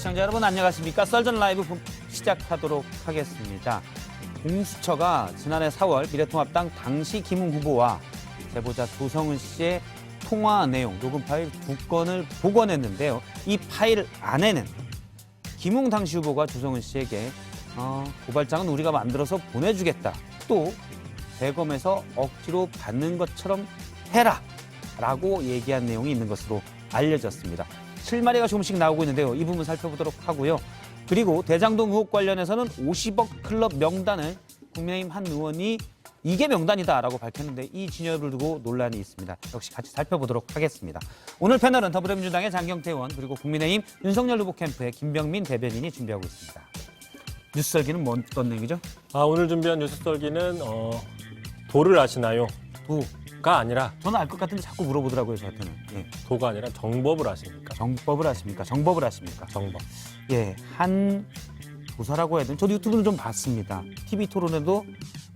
시청자 여러분 안녕하십니까? 썰전 라이브 시작하도록 하겠습니다. 공수처가 지난해 4월 미래통합당 당시 김웅 후보와 제보자 조성은 씨의 통화 내용, 녹음 파일 2건을 복원했는데요. 이 파일 안에는 김웅 당시 후보가 조성은 씨에게 고발장은 우리가 만들어서 보내주겠다. 또 대검에서 억지로 받는 것처럼 해라 라고 얘기한 내용이 있는 것으로 알려졌습니다. 실마리가 조금씩 나오고 있는데요. 이 부분 살펴보도록 하고요. 그리고 대장동 의혹 관련해서는 50억 클럽 명단을 국민의힘 한 의원이 이게 명단이다라고 밝혔는데 이 진열을 두고 논란이 있습니다. 역시 같이 살펴보도록 하겠습니다. 오늘 패널은 더불어민주당의 장경태 의원 그리고 국민의힘 윤석열 후보 캠프의 김병민 대변인이 준비하고 있습니다. 뉴스 설기는 어떤 내용이죠? 오늘 준비한 뉴스 설기는 도를 아시나요? 도가 아니라 저는 알 것 같은데 자꾸 물어보더라고요, 저한테는. 예. 도가 아니라 정법을 아십니까? 정법을 아십니까? 정법을 아십니까? 정법. 예, 한 도사라고 해야 되나? 저도 유튜브는 좀 봤습니다. TV 토론에도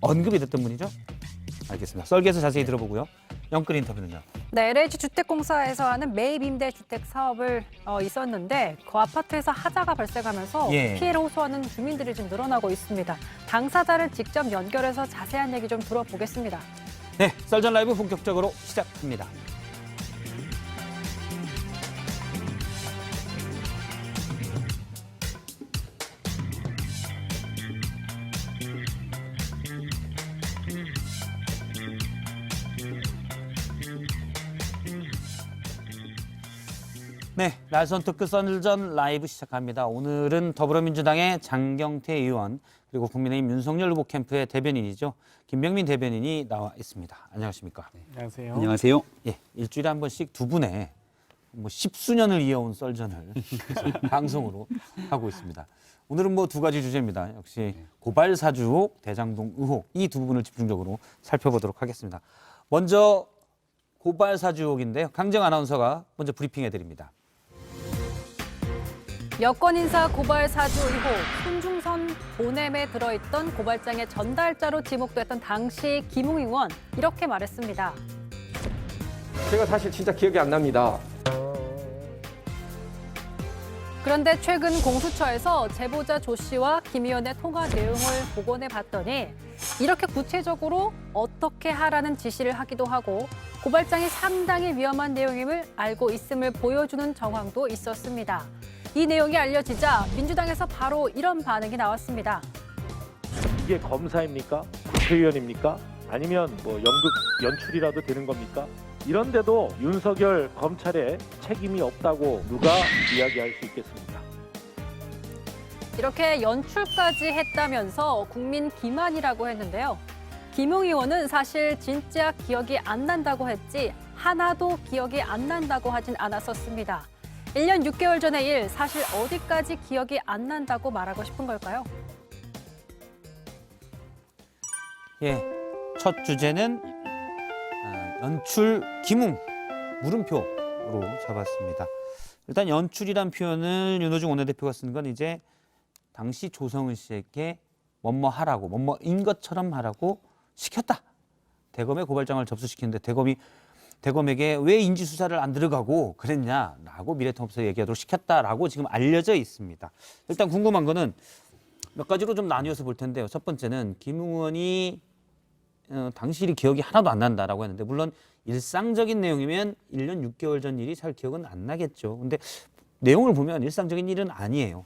언급이 됐던 분이죠? 알겠습니다. 썰기에서 자세히 들어보고요. 영끌 인터뷰는요. 네, LH 주택공사에서 하는 매입 임대 주택 사업을 있었는데 그 아파트에서 하자가 발생하면서 예. 피해를 호소하는 주민들이 좀 늘어나고 있습니다. 당사자를 직접 연결해서 자세한 얘기 좀 들어보겠습니다. 네, 썰전 라이브 본격적으로 시작합니다. 네, 날선 특급 썰전 라이브 시작합니다. 오늘은 더불어민주당의 장경태 의원 그리고 국민의힘 윤석열 후보 캠프의 대변인이죠. 김병민 대변인이 나와 있습니다. 안녕하십니까? 네, 안녕하세요. 안녕하세요. 예, 일주일에 한 번씩 두 분의 십수년을 이어온 썰전을 방송으로 하고 있습니다. 오늘은 두 가지 주제입니다. 역시 고발 사주 의혹, 대장동 의혹 이 두 부분을 집중적으로 살펴보도록 하겠습니다. 먼저 고발 사주 의혹인데요. 강정 아나운서가 먼저 브리핑해 드립니다. 여권 인사 고발 사주 의혹, 손중선 보냄에 들어있던 고발장의 전달자로 지목됐던 당시 김웅 의원 이렇게 말했습니다. 제가 사실 진짜 기억이 안 납니다. 그런데 최근 공수처에서 제보자 조 씨와 김 의원의 통화 내용을 복원해 봤더니 이렇게 구체적으로 어떻게 하라는 지시를 하기도 하고 고발장이 상당히 위험한 내용임을 알고 있음을 보여주는 정황도 있었습니다. 이 내용이 알려지자 민주당에서 바로 이런 반응이 나왔습니다. 이게 검사입니까? 국회의원입니까? 아니면 연극 연출이라도 되는 겁니까? 이런데도 윤석열 검찰에 책임이 없다고 누가 이야기할 수 있겠습니까? 이렇게 연출까지 했다면서 국민 기만이라고 했는데요. 김웅 의원은 사실 진짜 기억이 안 난다고 했지 하나도 기억이 안 난다고 하진 않았었습니다. 1년 6개월 전의 일, 사실 어디까지 기억이 안 난다고 말하고 싶은 걸까요? 예, 첫 주제는 연출 김웅 물음표로 잡았습니다. 일단 연출이란 표현을 윤호중 원내대표가 쓴 건 이제 당시 조성은 씨에게 뭐뭐 하라고 뭐뭐인 것처럼 하라고 시켰다. 대검에 고발장을 접수시키는데 대검에게 왜 인지수사를 안 들어가고 그랬냐라고 미래통합에서 얘기하도록 시켰다라고 지금 알려져 있습니다. 일단 궁금한 거는 몇 가지로 좀 나뉘어서 볼 텐데요. 첫 번째는 김웅 의원이 당시 일이 기억이 하나도 안 난다라고 했는데 물론 일상적인 내용이면 1년 6개월 전 일이 잘 기억은 안 나겠죠. 근데 내용을 보면 일상적인 일은 아니에요.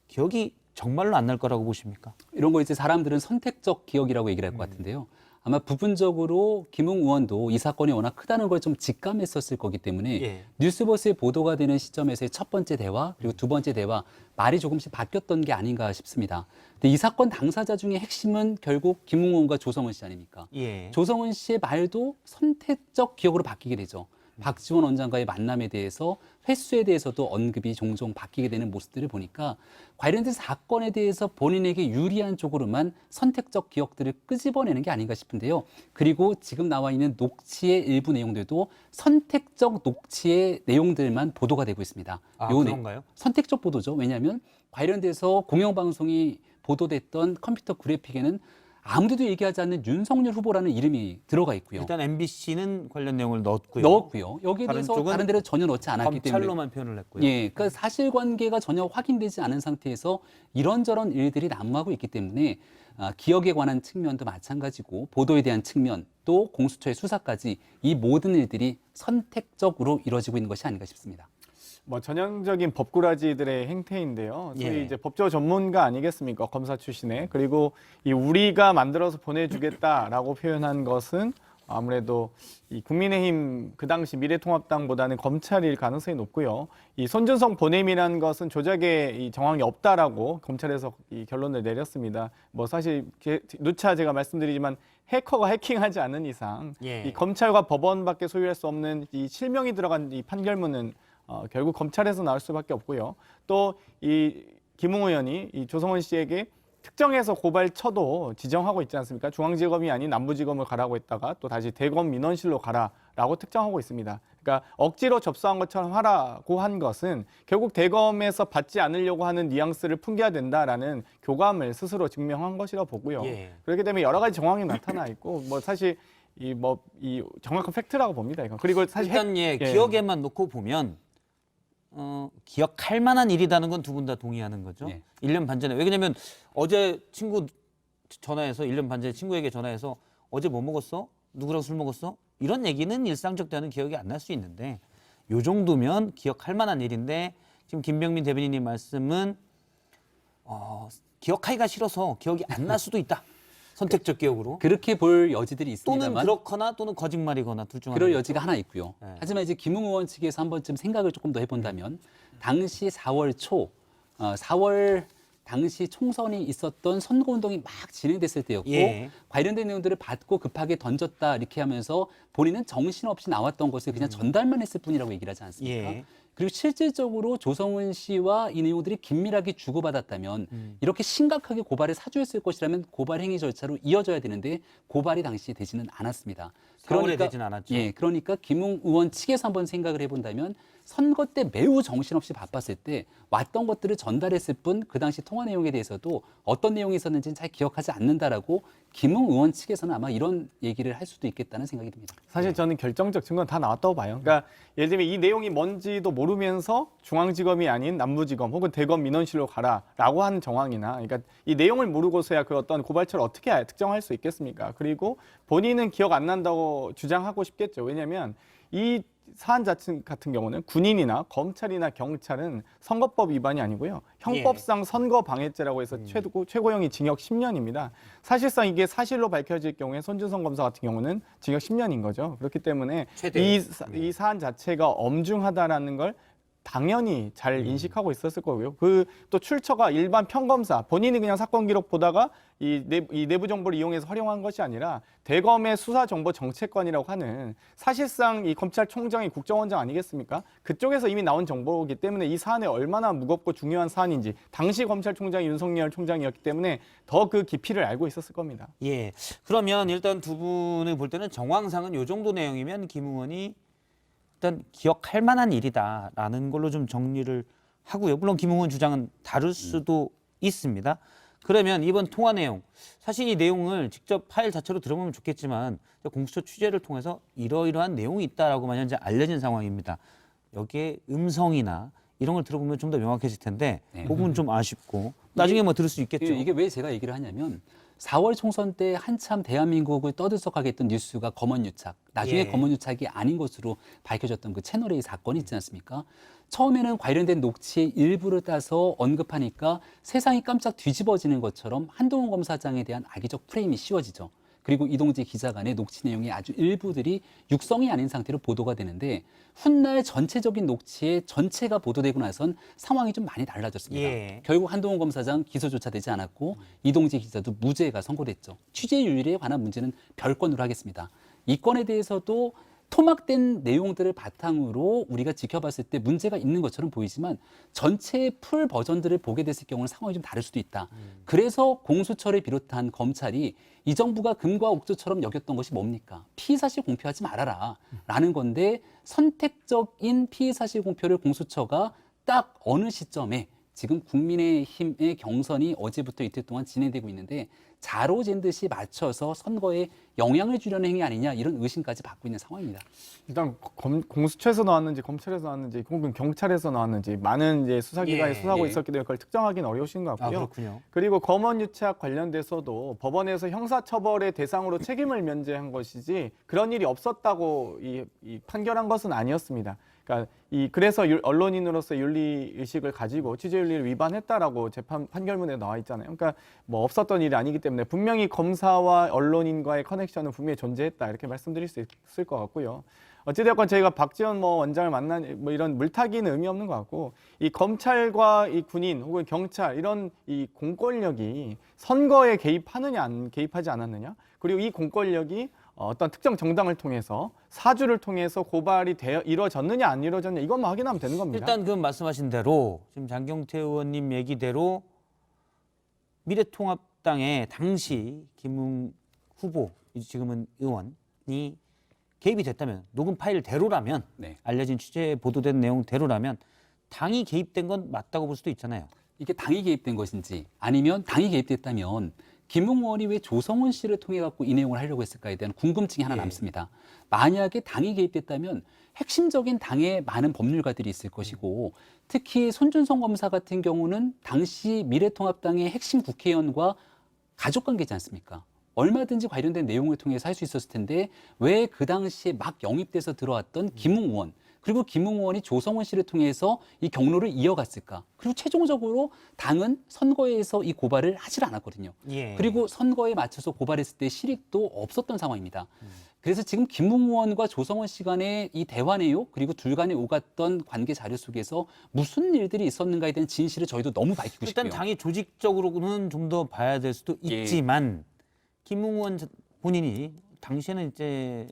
기억이 정말로 안 날 거라고 보십니까? 이런 거 이제 사람들은 선택적 기억이라고 얘기를 할 것 같은데요. 아마 부분적으로 김웅 의원도 이 사건이 워낙 크다는 걸 좀 직감했었을 거기 때문에 예. 뉴스버스에 보도가 되는 시점에서의 첫 번째 대화 그리고 두 번째 대화 말이 조금씩 바뀌었던 게 아닌가 싶습니다. 근데 이 사건 당사자 중에 핵심은 결국 김웅 의원과 조성은 씨 아닙니까? 예. 조성은 씨의 말도 선택적 기억으로 바뀌게 되죠. 박지원 원장과의 만남에 대해서 횟수에 대해서도 언급이 종종 바뀌게 되는 모습들을 보니까 관련된 사건에 대해서 본인에게 유리한 쪽으로만 선택적 기억들을 끄집어내는 게 아닌가 싶은데요. 그리고 지금 나와 있는 녹취의 일부 내용들도 선택적 녹취의 내용들만 보도가 되고 있습니다. 그런가요? 선택적 보도죠. 왜냐하면 관련돼서 공영방송이 보도됐던 컴퓨터 그래픽에는 아무데도 얘기하지 않는 윤석열 후보라는 이름이 들어가 있고요. 일단 MBC는 관련 내용을 넣었고요. 넣었고요. 여기에 다른 대해서 쪽은 다른 데는 전혀 넣지 않았기 때문에 검찰로만 표현을 했고요. 예, 그러니까 사실관계가 전혀 확인되지 않은 상태에서 이런저런 일들이 난무하고 있기 때문에 기억에 관한 측면도 마찬가지고 보도에 대한 측면 또 공수처의 수사까지 이 모든 일들이 선택적으로 이루어지고 있는 것이 아닌가 싶습니다. 뭐 전형적인 법꾸라지들의 행태인데요. 소위 예. 이제 법조 전문가 아니겠습니까? 검사 출신의. 그리고 이 우리가 만들어서 보내주겠다라고 표현한 것은 아무래도 이 국민의힘 그 당시 미래통합당보다는 검찰일 가능성이 높고요. 이 손준성 보냄이라는 것은 조작의 이 정황이 없다라고 검찰에서 이 결론을 내렸습니다. 뭐 사실 누차 제가 말씀드리지만 해커가 해킹하지 않는 이상 예. 이 검찰과 법원밖에 소유할 수 없는 이 실명이 들어간 이 판결문은 결국 검찰에서 나올 수밖에 없고요. 또 이 김웅 의원이 이 조성은 씨에게 특정해서 고발처도 지정하고 있지 않습니까? 중앙지검이 아닌 남부지검을 가라고 했다가 또 다시 대검 민원실로 가라라고 특정하고 있습니다. 그러니까 억지로 접수한 것처럼 하라고 한 것은 결국 대검에서 받지 않으려고 하는 뉘앙스를 풍겨야 된다라는 교감을 스스로 증명한 것이라고 보고요. 예. 그렇기 때문에 여러 가지 정황이 나타나 있고 뭐 사실 이 정확한 팩트라고 봅니다. 이건. 그리고 사실 일단 기억에만 놓고 보면 기억할 만한 일이라는 건 두 분 다 동의하는 거죠. 예. 1년 반 전에. 왜냐면 어제 친구 전화해서 1년 반 전에 친구에게 전화해서 어제 뭐 먹었어? 누구랑 술 먹었어? 이런 얘기는 일상적 대화는 기억이 안 날 수 있는데 요 정도면 기억할 만한 일인데 지금 김병민 대변인님 말씀은 기억하기가 싫어서 기억이 안 날 수도 있다. 선택적 기억으로. 그렇게 볼 여지들이 또는 있습니다만 그렇거나 또는 거짓말이거나 둘 중 하나. 그럴 여지가 하나 있고요. 네. 하지만 이제 김웅 의원 측에서 한 번쯤 생각을 조금 더 해본다면 당시 4월 초, 4월 당시 총선이 있었던 선거운동이 막 진행됐을 때였고 예. 관련된 내용들을 받고 급하게 던졌다 이렇게 하면서 본인은 정신없이 나왔던 것을 그냥 전달만 했을 뿐이라고 얘기를 하지 않습니까? 예. 그리고 실질적으로 조성은 씨와 이 내용들이 긴밀하게 주고받았다면 이렇게 심각하게 고발을 사주했을 것이라면 고발 행위 절차로 이어져야 되는데 고발이 당시 되지는 않았습니다. 4월에 되진 않았죠. 예, 그러니까 김웅 의원 측에서 한번 생각을 해본다면 선거 때 매우 정신없이 바빴을 때 왔던 것들을 전달했을 뿐 그 당시 통화 내용에 대해서도 어떤 내용이 있었는지는 잘 기억하지 않는다라고 김웅 의원 측에서는 아마 이런 얘기를 할 수도 있겠다는 생각이 듭니다. 사실 저는 결정적 증거는 다 나왔다고 봐요. 그러니까 예를 들면 이 내용이 뭔지도 모르면서 중앙지검이 아닌 남부지검 혹은 대검 민원실로 가라라고 하는 정황이나 그러니까 이 내용을 모르고서야 그 어떤 고발처를 어떻게 특정할 수 있겠습니까? 그리고 본인은 기억 안 난다고 주장하고 싶겠죠. 왜냐하면 이 사안 자체 같은 경우는 군인이나 검찰이나 경찰은 선거법 위반이 아니고요. 형법상 선거방해죄라고 해서 최고형이 징역 10년입니다. 사실상 이게 사실로 밝혀질 경우에 손준성 검사 같은 경우는 징역 10년인 거죠. 그렇기 때문에 이 사안 자체가 엄중하다라는 걸 당연히 잘 인식하고 있었을 거고요. 그 또 출처가 일반 평검사 본인이 그냥 사건 기록 보다가 이 내부 정보를 이용해서 활용한 것이 아니라 대검의 수사정보정책관이라고 하는 사실상 이 검찰총장이 국정원장 아니겠습니까? 그쪽에서 이미 나온 정보이기 때문에 이 사안이 얼마나 무겁고 중요한 사안인지 당시 검찰총장이 윤석열 총장이었기 때문에 더 그 깊이를 알고 있었을 겁니다. 예. 그러면 일단 두 분을 볼 때는 정황상은 요 정도 내용이면 김 의원이 일단 기억할 만한 일이다라는 걸로 좀 정리를 하고요. 물론 김 의원 주장은 다를 수도 있습니다. 그러면 이번 통화 내용, 사실 이 내용을 직접 파일 자체로 들어보면 좋겠지만 공수처 취재를 통해서 이러이러한 내용이 있다라고만 현재 알려진 상황입니다. 여기에 음성이나 이런 걸 들어보면 좀 더 명확해질 텐데 그 부분은 좀 아쉽고 나중에 뭐 들을 수 있겠죠. 이게 왜 제가 얘기를 하냐면 4월 총선 때 한참 대한민국을 떠들썩하게 했던 뉴스가 검언유착, 나중에 예. 검언유착이 아닌 것으로 밝혀졌던 그 채널A 사건이 있지 않습니까? 처음에는 관련된 녹취의 일부를 따서 언급하니까 세상이 깜짝 뒤집어지는 것처럼 한동훈 검사장에 대한 악의적 프레임이 씌워지죠. 그리고 이동재 기자 간의 녹취 내용의 아주 일부들이 육성이 아닌 상태로 보도가 되는데 훗날 전체적인 녹취의 전체가 보도되고 나선 상황이 좀 많이 달라졌습니다. 예. 결국 한동훈 검사장 기소조차 되지 않았고 이동재 기자도 무죄가 선고됐죠. 취재윤리에 관한 문제는 별건으로 하겠습니다. 이 건에 대해서도 토막된 내용들을 바탕으로 우리가 지켜봤을 때 문제가 있는 것처럼 보이지만 전체의 풀 버전들을 보게 됐을 경우는 상황이 좀 다를 수도 있다. 그래서 공수처를 비롯한 검찰이 이 정부가 금과 옥조처럼 여겼던 것이 뭡니까? 피의사실 공표하지 말아라 라는 건데 선택적인 피의사실 공표를 공수처가 딱 어느 시점에 지금 국민의힘의 경선이 어제부터 이틀 동안 진행되고 있는데 자로 잰 듯이 맞춰서 선거에 영향을 주려는 행위 아니냐 이런 의심까지 받고 있는 상황입니다. 일단 공수처에서 나왔는지 검찰에서 나왔는지 혹은 경찰에서 나왔는지 많은 이제 수사기관이 예, 수사하고 예. 있었기 때문에 그걸 특정하기는 어려우신 것 아, 같고요. 그렇군요. 그리고 검언 유착 관련돼서도 법원에서 형사처벌의 대상으로 책임을 면제한 것이지 그런 일이 없었다고 이 판결한 것은 아니었습니다. 그러니까 그래서 언론인으로서 윤리 의식을 가지고 취재 윤리를 위반했다라고 재판 판결문에 나와 있잖아요. 그러니까 뭐 없었던 일이 아니기 때문에 분명히 검사와 언론인과의 커넥션은 분명히 존재했다 이렇게 말씀드릴 수 있을 것 같고요. 어찌되었건 저희가 박지원 원장을 만난 뭐 이런 물타기는 의미 없는 것 같고 이 검찰과 이 군인 혹은 경찰 이런 이 공권력이 선거에 개입하느냐 안 개입하지 않았느냐 그리고 이 공권력이 어떤 특정 정당을 통해서 사주를 통해서 고발이 이루어졌느냐 안 이루어졌느냐 이것만 확인하면 되는 겁니다. 일단 그 말씀하신 대로 지금 장경태 의원님 얘기대로 미래통합당의 당시 김웅 후보, 지금은 의원이 개입이 됐다면 녹음 파일대로라면 네. 알려진 취재 보도된 내용대로라면 당이 개입된 건 맞다고 볼 수도 있잖아요. 이게 당이 개입된 것인지 아니면 당이 개입됐다면 김웅 의원이 왜 조성은 씨를 통해 갖고 이 내용을 하려고 했을까에 대한 궁금증이 하나 남습니다. 만약에 당이 개입됐다면 핵심적인 당의 많은 법률가들이 있을 것이고 특히 손준성 검사 같은 경우는 당시 미래통합당의 핵심 국회의원과 가족관계지 않습니까? 얼마든지 관련된 내용을 통해서 할 수 있었을 텐데 왜 그 당시에 막 영입돼서 들어왔던 김웅 의원 그리고 김웅 의원이 조성은 씨를 통해서 이 경로를 이어갔을까? 그리고 최종적으로 당은 선거에서 이 고발을 하질 않았거든요. 예. 그리고 선거에 맞춰서 고발했을 때 실익도 없었던 상황입니다. 그래서 지금 김웅 의원과 조성은 씨 간의 이 대화 내용 그리고 둘 간에 오갔던 관계 자료 속에서 무슨 일들이 있었는가에 대한 진실을 저희도 너무 밝히고 일단 싶고요. 당이 조직적으로는 좀 더 봐야 될 수도 예. 있지만 김웅 의원 본인이 당시에는 이제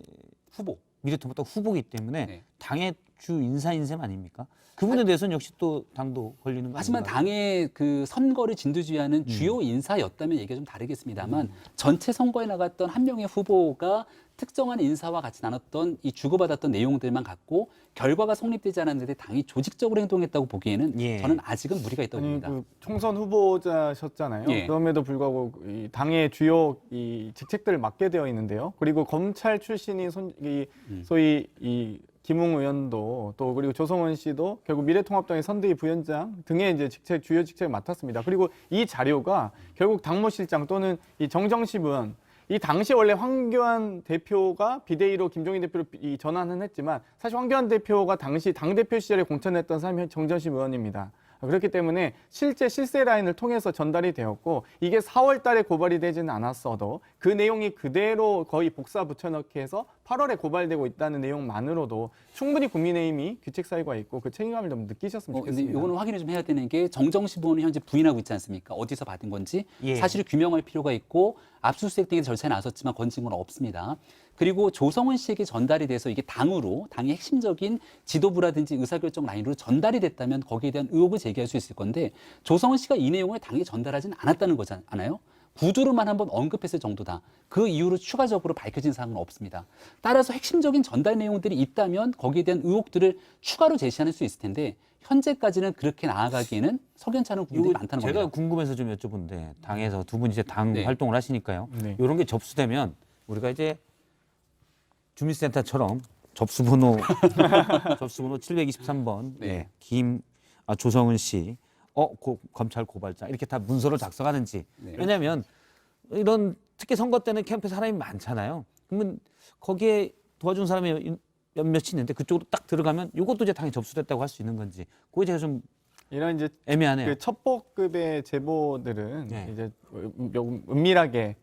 후보, 미래통합당 후보이기 때문에 네. 당의 주 인사인 셈 아닙니까? 그분에 대해서는 역시 또 당도 걸리는 거 하지만 아닌가요? 당의 그 선거를 진두지휘하는 주요 인사였다면 얘기가 좀 다르겠습니다만 전체 선거에 나갔던 한 명의 후보가 특정한 인사와 같이 나눴던 이 주고받았던 내용들만 갖고 결과가 성립되지 않았는데 당이 조직적으로 행동했다고 보기에는 예. 저는 아직은 무리가 있다고 아니 봅니다. 그 총선 후보자셨잖아요. 예. 그럼에도 불구하고 이 당의 주요 이 직책들을 맡게 되어 있는데요. 그리고 검찰 출신인 소위 이 김웅 의원도 또 그리고 조성은 씨도 결국 미래통합당의 선대위 부위원장 등의 이제 주요 직책을 맡았습니다. 그리고 이 자료가 결국 당무실장 또는 이 정정식 의원 이 당시 원래 황교안 대표가 비대위로 김종인 대표로 전환은 했지만 사실 황교안 대표가 당시 당대표 시절에 공천했던 사람이 정정식 의원입니다. 그렇기 때문에 실제 실세 라인을 통해서 전달이 되었고 이게 4월 달에 고발이 되지는 않았어도 그 내용이 그대로 거의 복사 붙여넣기 해서 8월에 고발되고 있다는 내용만으로도 충분히 국민의힘이 규칙 사유가 있고 그 책임감을 좀 느끼셨으면 근데 좋겠습니다. 이거는 확인을 좀 해야 되는 게 정정식 의원은 현재 부인하고 있지 않습니까? 어디서 받은 건지 예. 사실을 규명할 필요가 있고 압수수색 등의 절차에 나섰지만 건진 건 없습니다. 그리고 조성은 씨에게 전달이 돼서 이게 당의 핵심적인 지도부라든지 의사결정 라인으로 전달이 됐다면 거기에 대한 의혹을 제기할 수 있을 건데 조성은 씨가 이 내용을 당에 전달하진 않았다는 거잖아요. 구두로만 한번 언급했을 정도다. 그 이후로 추가적으로 밝혀진 사항은 없습니다. 따라서 핵심적인 전달 내용들이 있다면 거기에 대한 의혹들을 추가로 제시할 수 있을 텐데 현재까지는 그렇게 나아가기에는 석연찮은 부분들이 많다는 제가 겁니다. 궁금해서 좀 여쭤본데 당에서 두 분 이제 당 네. 활동을 하시니까요. 네. 이런 게 접수되면 우리가 이제 주민센터처럼 접수번호 723번 네. 조성은 씨 검찰 고발장 이렇게 다 문서를 작성하는지 네. 왜냐하면 이런 특히 선거 때는 캠프에 사람이 많잖아요. 그러면 거기에 도와준 사람이 몇몇이 있는데 그쪽으로 딱 들어가면 이것도 이제 당에 접수됐다고 할 수 있는 건지 그게 제가 좀 이런 이제 애매하네요. 그 첩보급의 제보들은 네. 이제 은밀하게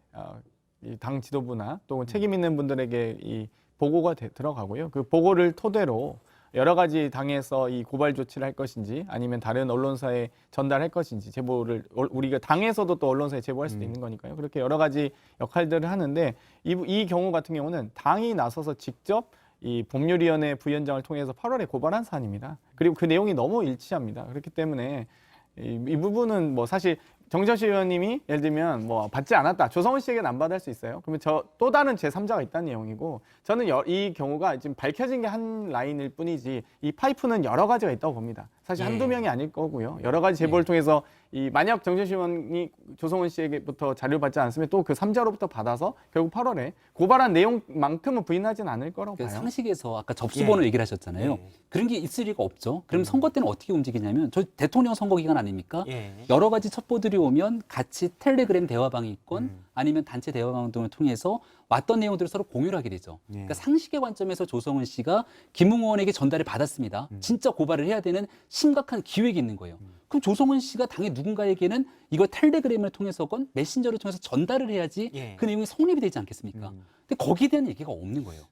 이 당 지도부나 또는 책임 있는 분들에게 이 보고가 들어가고요. 그 보고를 토대로 여러 가지 당에서 이 고발 조치를 할 것인지 아니면 다른 언론사에 전달할 것인지 제보를 우리가 당에서도 또 언론사에 제보할 수도 있는 거니까요. 그렇게 여러 가지 역할들을 하는데 이 경우 같은 경우는 당이 나서서 직접 이 법률위원회 부위원장을 통해서 8월에 고발한 사안입니다. 그리고 그 내용이 너무 일치합니다. 그렇기 때문에 이 부분은 뭐 사실 정전시 의원님이 예를 들면 뭐 받지 않았다. 조성은 씨에게는 안 받을 수 있어요. 그러면 저 또 다른 제3자가 있다는 내용이고 저는 이 경우가 지금 밝혀진 게 한 라인일 뿐이지 이 파이프는 여러 가지가 있다고 봅니다. 사실 예. 한두 명이 아닐 거고요. 여러 가지 제보를 통해서 이 만약 정전시 의원이 조성은 씨에게부터 자료를 받지 않았으면 또 그 3자로부터 받아서 결국 8월에 고발한 내용만큼은 부인하진 않을 거라고 그 봐요. 상식에서 아까 접수번호 얘기를 하셨잖아요. 예. 그런 게 있을 리가 없죠. 그럼 선거 때는 어떻게 움직이냐면 저 대통령 선거 기간 아닙니까? 예. 여러 가지 첩보들이 오면 같이 텔레그램 대화방이 있건 아니면 단체 대화방 등을 통해서 왔던 내용들을 서로 공유를 하게 되죠. 예. 그러니까 상식의 관점에서 조성은 씨가 김웅 의원에게 전달을 받았습니다. 진짜 고발을 해야 되는 심각한 기획이 있는 거예요. 그럼 조성은 씨가 당의 누군가에게는 이걸 텔레그램을 통해서건 메신저를 통해서 전달을 해야지 예. 그 내용이 성립이 되지 않겠습니까? 근데 거기에 대한 얘기가 없는 거예요.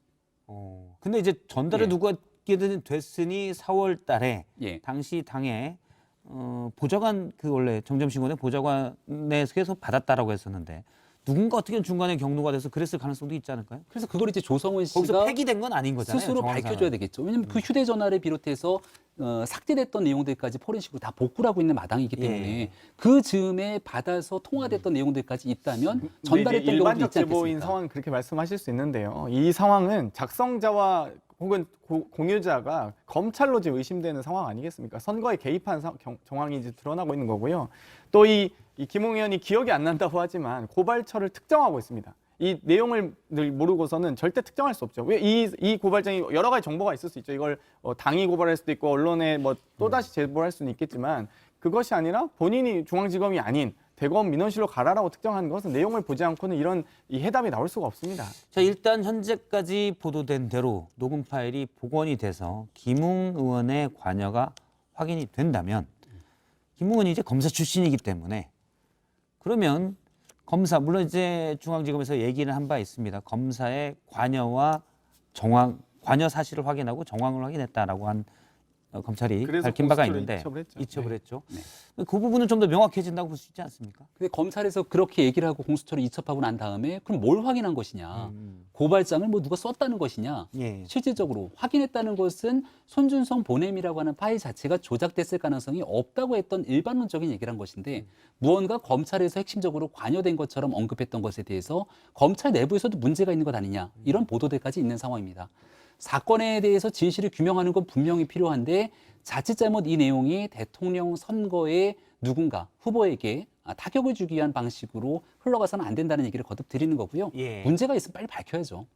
근데 이제 전달에 예. 누가 됐으니 4월 달에 예. 당시 당에 보좌관 그 원래 정점신군의 보좌관에서 받았다라고 했었는데 누군가 어떻게 중간에 경로가 돼서 그랬을 가능성도 있지 않을까요? 그래서 그걸 이제 조성은 거기서 씨가 폐기된 건 아닌 거잖아요. 스스로 정황상은. 밝혀줘야 되겠죠. 왜냐하면 그 휴대전화를 비롯해서 삭제됐던 내용들까지 포렌식으로 다 복구를 하고 있는 마당이기 때문에 예. 그 즈음에 받아서 통화됐던 내용들까지 있다면 전달했던 경우도 일반적 있지 제보인 않겠습니까? 상황은 그렇게 말씀하실 수 있는데요. 이 상황은 작성자와 혹은 공유자가 검찰로 지금 의심되는 상황 아니겠습니까? 선거에 개입한 정황이 이제 드러나고 있는 거고요. 또 이 김웅 의원이 기억이 안 난다고 하지만 고발처를 특정하고 있습니다. 이 내용을 늘 모르고서는 절대 특정할 수 없죠. 왜 이 고발장이 여러 가지 정보가 있을 수 있죠. 이걸 당이 고발할 수도 있고 언론에 뭐 또다시 제보할 수는 있겠지만 그것이 아니라 본인이 중앙지검이 아닌 대검 민원실로 가라라고 특정한 것은 내용을 보지 않고는 이런 이 해답이 나올 수가 없습니다. 자, 일단 현재까지 보도된 대로 녹음 파일이 복원이 돼서 김웅 의원의 관여가 확인이 된다면 김웅 의원이 이제 검사 출신이기 때문에 그러면 검사 물론 이제 중앙지검에서 얘기를 한 바 있습니다. 검사의 관여와 관여 사실을 확인하고 정황을 확인했다라고 한 검찰이 그래서 밝힌 바가 공수처로 있는데 이첩을 했죠. 이첩을 네. 했죠. 그 부분은 좀 더 명확해진다고 볼 수 있지 않습니까? 근데 검찰에서 그렇게 얘기를 하고 공수처로 이첩하고 난 다음에 그럼 뭘 확인한 것이냐? 고발장을 뭐 누가 썼다는 것이냐? 예. 실질적으로 확인했다는 것은 손준성 보냄이라고 하는 파일 자체가 조작됐을 가능성이 없다고 했던 일반론적인 얘기를 한 것인데 무언가 검찰에서 핵심적으로 관여된 것처럼 언급했던 것에 대해서 검찰 내부에서도 문제가 있는 것 아니냐 이런 보도들까지 있는 상황입니다. 사건에 대해서 진실을 규명하는 건 분명히 필요한데 자칫 잘못 이 내용이 대통령 선거에 누군가 후보에게 타격을 주기 위한 방식으로 흘러가서는 안 된다는 얘기를 거듭 드리는 거고요. 예. 문제가 있으면 빨리 밝혀야죠.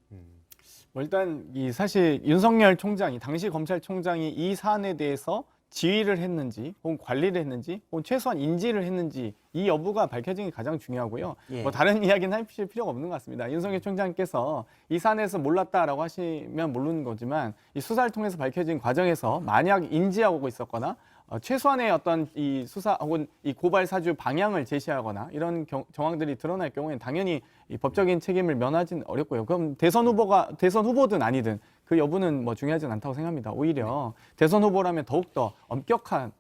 뭐 일단 이 사실 윤석열 총장이 당시 검찰총장이 이 사안에 대해서 지휘를 했는지 혹은 관리를 했는지 혹은 최소한 인지를 했는지 이 여부가 밝혀지는 게 가장 중요하고요. 예. 뭐 다른 이야기는 하실 필요가 없는 것 같습니다. 윤석열 총장께서 이 사안에서 몰랐다라고 하시면 모르는 거지만 이 수사를 통해서 밝혀진 과정에서 만약 인지하고 있었거나 최소한의 어떤 이 수사 혹은 이 고발 사주 방향을 제시하거나 이런 정황들이 드러날 경우에는 당연히 이 법적인 책임을 면하지는 어렵고요. 그럼 대선 후보든 아니든 그 여부는 뭐 중요하진 않다고 생각합니다. 오히려 대선 후보라면 더욱더 엄격한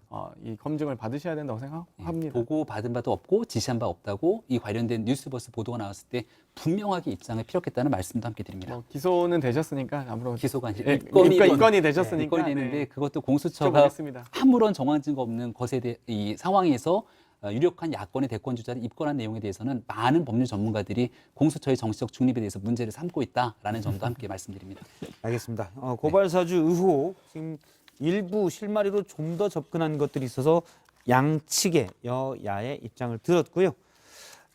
이 검증을 받으셔야 된다고 생각합니다. 보고 받은 바도 없고 지시한 바 없다고 이 관련된 뉴스버스 보도가 나왔을 때 분명하게 입장을 피력했다는 말씀도 함께 드립니다. 뭐 기소는 되셨으니까 앞으로 기소가 아니라 예, 입건이 되셨으니까 입건이 되는데 네. 그것도 공수처가 지켜보겠습니다. 아무런 정황 증거 없는 것에 대해 이 상황에서 유력한 야권의 대권 주자를 입건한 내용에 대해서는 많은 법률 전문가들이 공수처의 정치적 중립에 대해서 문제를 삼고 있다라는 점도 함께 말씀드립니다. 알겠습니다. 고발사주 의혹 지금 일부 실마리로 좀 더 접근한 것들이 있어서 양측의 여야의 입장을 들었고요.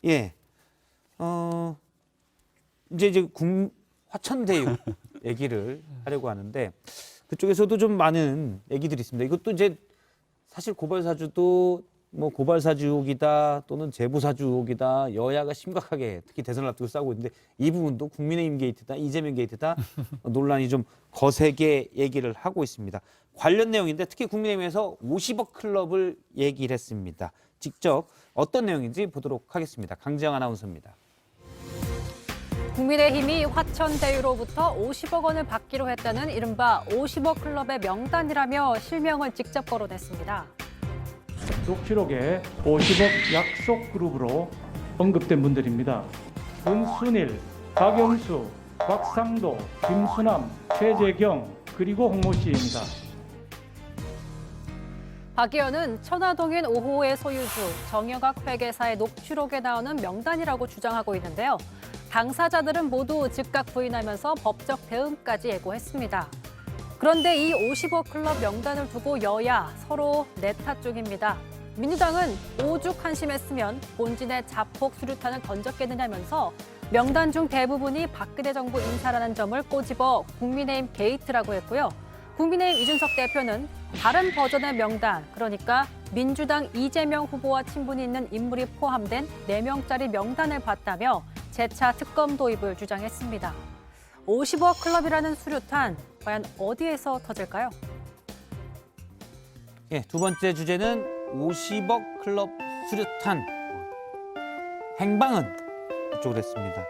예, 이제 화천대유 얘기를 하려고 하는데 그쪽에서도 좀 많은 얘기들이 있습니다. 이것도 이제 사실 고발사주도 뭐 고발사주 의혹이다 또는 제보사주 의혹이다 여야가 심각하게 특히 대선을 앞두고 싸우고 있는데 이 부분도 국민의힘 게이트다 이재명 게이트다 논란이 좀 거세게 얘기를 하고 있습니다. 관련 내용인데 특히 국민의힘에서 50억 클럽을 얘기를 했습니다. 직접 어떤 내용인지 보도록 하겠습니다. 강지영 아나운서입니다. 국민의힘이 화천대유로부터 50억 원을 받기로 했다는 이른바 50억 클럽의 명단이라며 실명을 직접 거론했습니다. 녹취록에 50억 약속 그룹으로 언급된 분들입니다. 은순일, 박영수, 곽상도, 김수남, 최재경, 그리고 홍모 씨입니다. 박 의원은 천화동인 5호의 소유주 정영학 회계사의 녹취록에 나오는 명단이라고 주장하고 있는데요. 당사자들은 모두 즉각 부인하면서 법적 대응까지 예고했습니다. 그런데 이 50억 클럽 명단을 두고 여야 서로 내탓 중입니다. 민주당은 오죽 한심했으면 본진에 자폭 수류탄을 던졌겠느냐면서 명단 중 대부분이 박근혜 정부 인사라는 점을 꼬집어 국민의힘 게이트라고 했고요. 국민의힘 이준석 대표는 다른 버전의 명단, 그러니까 민주당 이재명 후보와 친분이 있는 인물이 포함된 4명짜리 명단을 봤다며 재차 특검 도입을 주장했습니다. 50억 클럽이라는 수류탄, 과연 어디에서 터질까요? 예, 두 번째 주제는 50억 클럽 수류탄. 행방은 이쪽으로 했습니다.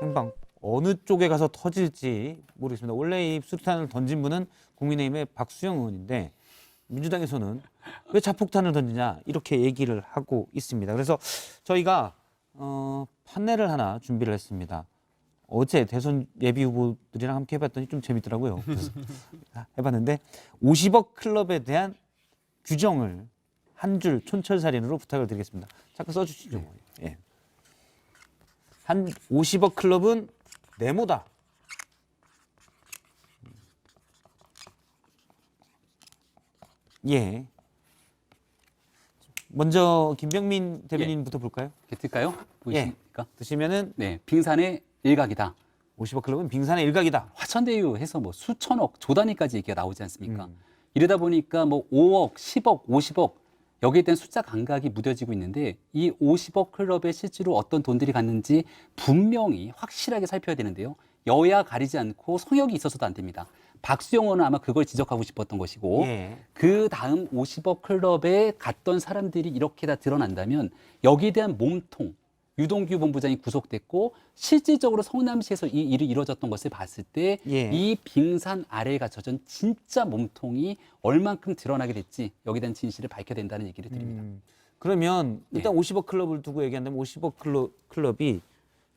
행방 어느 쪽에 가서 터질지 모르겠습니다. 원래 이 수류탄을 던진 분은 국민의힘의 박수영 의원인데 민주당에서는 왜 자폭탄을 던지냐 이렇게 얘기를 하고 있습니다. 그래서 저희가 판넬을 하나 준비를 했습니다. 어제 대선 예비 후보들이랑 함께 해봤더니 좀 재밌더라고요. 그래서 해봤는데 50억 클럽에 대한 규정을 한 줄 촌철살인으로 부탁을 드리겠습니다. 잠깐 써주시죠. 예. 한 50억 클럽은 네모다. 예. 먼저 김병민 대변인부터 볼까요? 될까요? 보이십니까? 드시면은 네, 빙산의 일각이다. 50억 클럽은 빙산의 일각이다. 화천대유해서 뭐 수천억, 조 단위까지 얘기가 나오지 않습니까? 이러다 보니까 뭐 5억, 10억, 50억 여기에 대한 숫자 감각이 무뎌지고 있는데 이 50억 클럽에 실제로 어떤 돈들이 갔는지 분명히 확실하게 살펴야 되는데요. 여야 가리지 않고 성역이 있어서도 안 됩니다. 박수영 의원은 아마 그걸 지적하고 싶었던 것이고 예. 그 다음 50억 클럽에 갔던 사람들이 이렇게 다 드러난다면 여기에 대한 몸통, 유동규 본부장이 구속됐고 실질적으로 성남시에서 이 일이 이루어졌던 것을 봤을 때 이 빙산 아래에 갇혀진 진짜 몸통이 얼만큼 드러나게 됐지 여기에 대한 진실을 밝혀야 된다는 얘기를 드립니다. 그러면 일단 50억 클럽을 두고 얘기한다면 50억 클럽이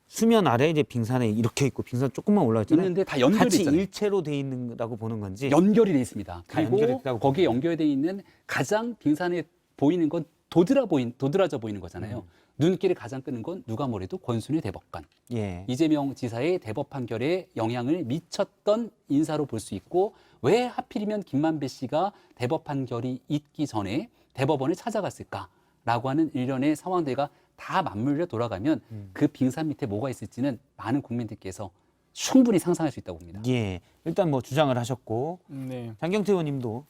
수면 아래 이제 빙산에 이렇게 있고 빙산 조금만 올라가 있잖아요. 있는데 다 연결돼 같이 있잖아요. 일체로 돼 있는다고 보는 건지. 연결이 돼 있습니다. 다 연결이 그리고 있다고 거기에 연결돼 있는 가장 빙산에 보이는 건 도드라져 보이는 거잖아요. 눈길을 가장 끄는 건 누가 뭐래도 권순일 대법관. 예. 이재명 지사의 대법 판결에 영향을 미쳤던 인사로 볼 수 있고 왜 하필이면 김만배 씨가 대법 판결이 있기 전에 대법원을 찾아갔을까라고 하는 일련의 상황들과 다 맞물려 돌아가면 그 빙산 밑에 뭐가 있을지는 많은 국민들께서 충분히 상상할 수 있다고 봅니다. 예. 일단 뭐 주장을 하셨고 네. 장경태 의원님도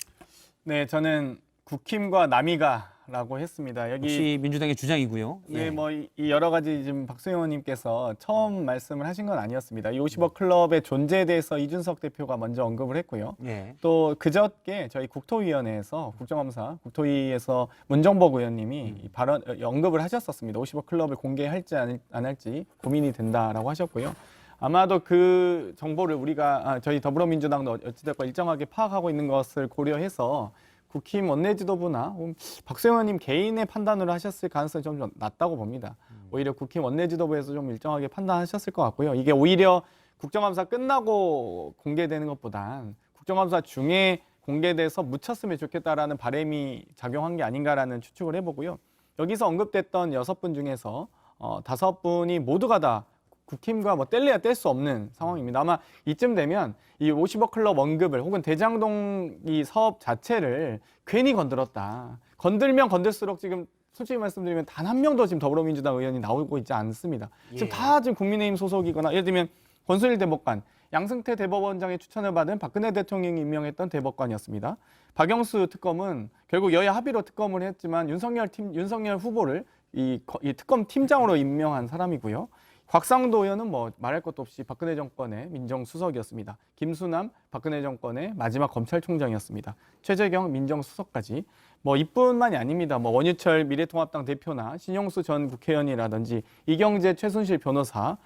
네, 저는 국힘과 남이가라고 했습니다. 여기 역시 민주당의 주장이고요. 네, 뭐 이 여러 가지 지금 박수영 의원님께서 처음 말씀을 하신 건 아니었습니다. 이 50억 클럽의 존재에 대해서 이준석 대표가 먼저 언급을 했고요. 예. 또 그저께 저희 국토위원회에서 국정감사 국토위에서 문정복 의원님이 이 발언 언급을 하셨었습니다. 50억 클럽을 공개할지 안 할지 고민이 된다라고 하셨고요. 아마도 그 정보를 우리가 저희 더불어민주당도 어찌됐건 일정하게 파악하고 있는 것을 고려해서 국힘 원내지도부나 박수영 의원님 개인의 판단으로 하셨을 가능성이 좀 낮다고 봅니다. 오히려 국힘 원내지도부에서 좀 일정하게 판단하셨을 것 같고요. 이게 오히려 국정감사 끝나고 공개되는 것보단 국정감사 중에 공개돼서 묻혔으면 좋겠다라는 바람이 작용한 게 아닌가라는 추측을 해보고요. 여기서 언급됐던 6분 중에서 5분이 모두가 다 국힘과 뭐 뗄래야 뗄 수 없는 상황입니다. 아마 이쯤 되면 이 50억 클럽 언급을 혹은 대장동 이 사업 자체를 괜히 건드렸다. 건들면 건들수록 지금 솔직히 말씀드리면 단 한 명도 지금 더불어민주당 의원이 나오고 있지 않습니다. 지금 다 지금 국민의힘 소속이거나 예를 들면 권순일 대법관, 양승태 대법원장의 추천을 받은 박근혜 대통령이 임명했던 대법관이었습니다. 박영수 특검은 결국 여야 합의로 특검을 했지만 윤석열 후보를 이 특검 팀장으로 임명한 사람이고요. 곽상도 의원은 뭐 말할 것도 없이 박근혜 정권의 민정수석이었습니다. 김수남 박근혜 정권의 마지막 검찰총장이었습니다. 최재경 민정수석까지 뭐 이뿐만이 아닙니다. 뭐 원유철 미래통합당 대표나 신영수 전 국회의원이라든지 이경재 최순실 변호사,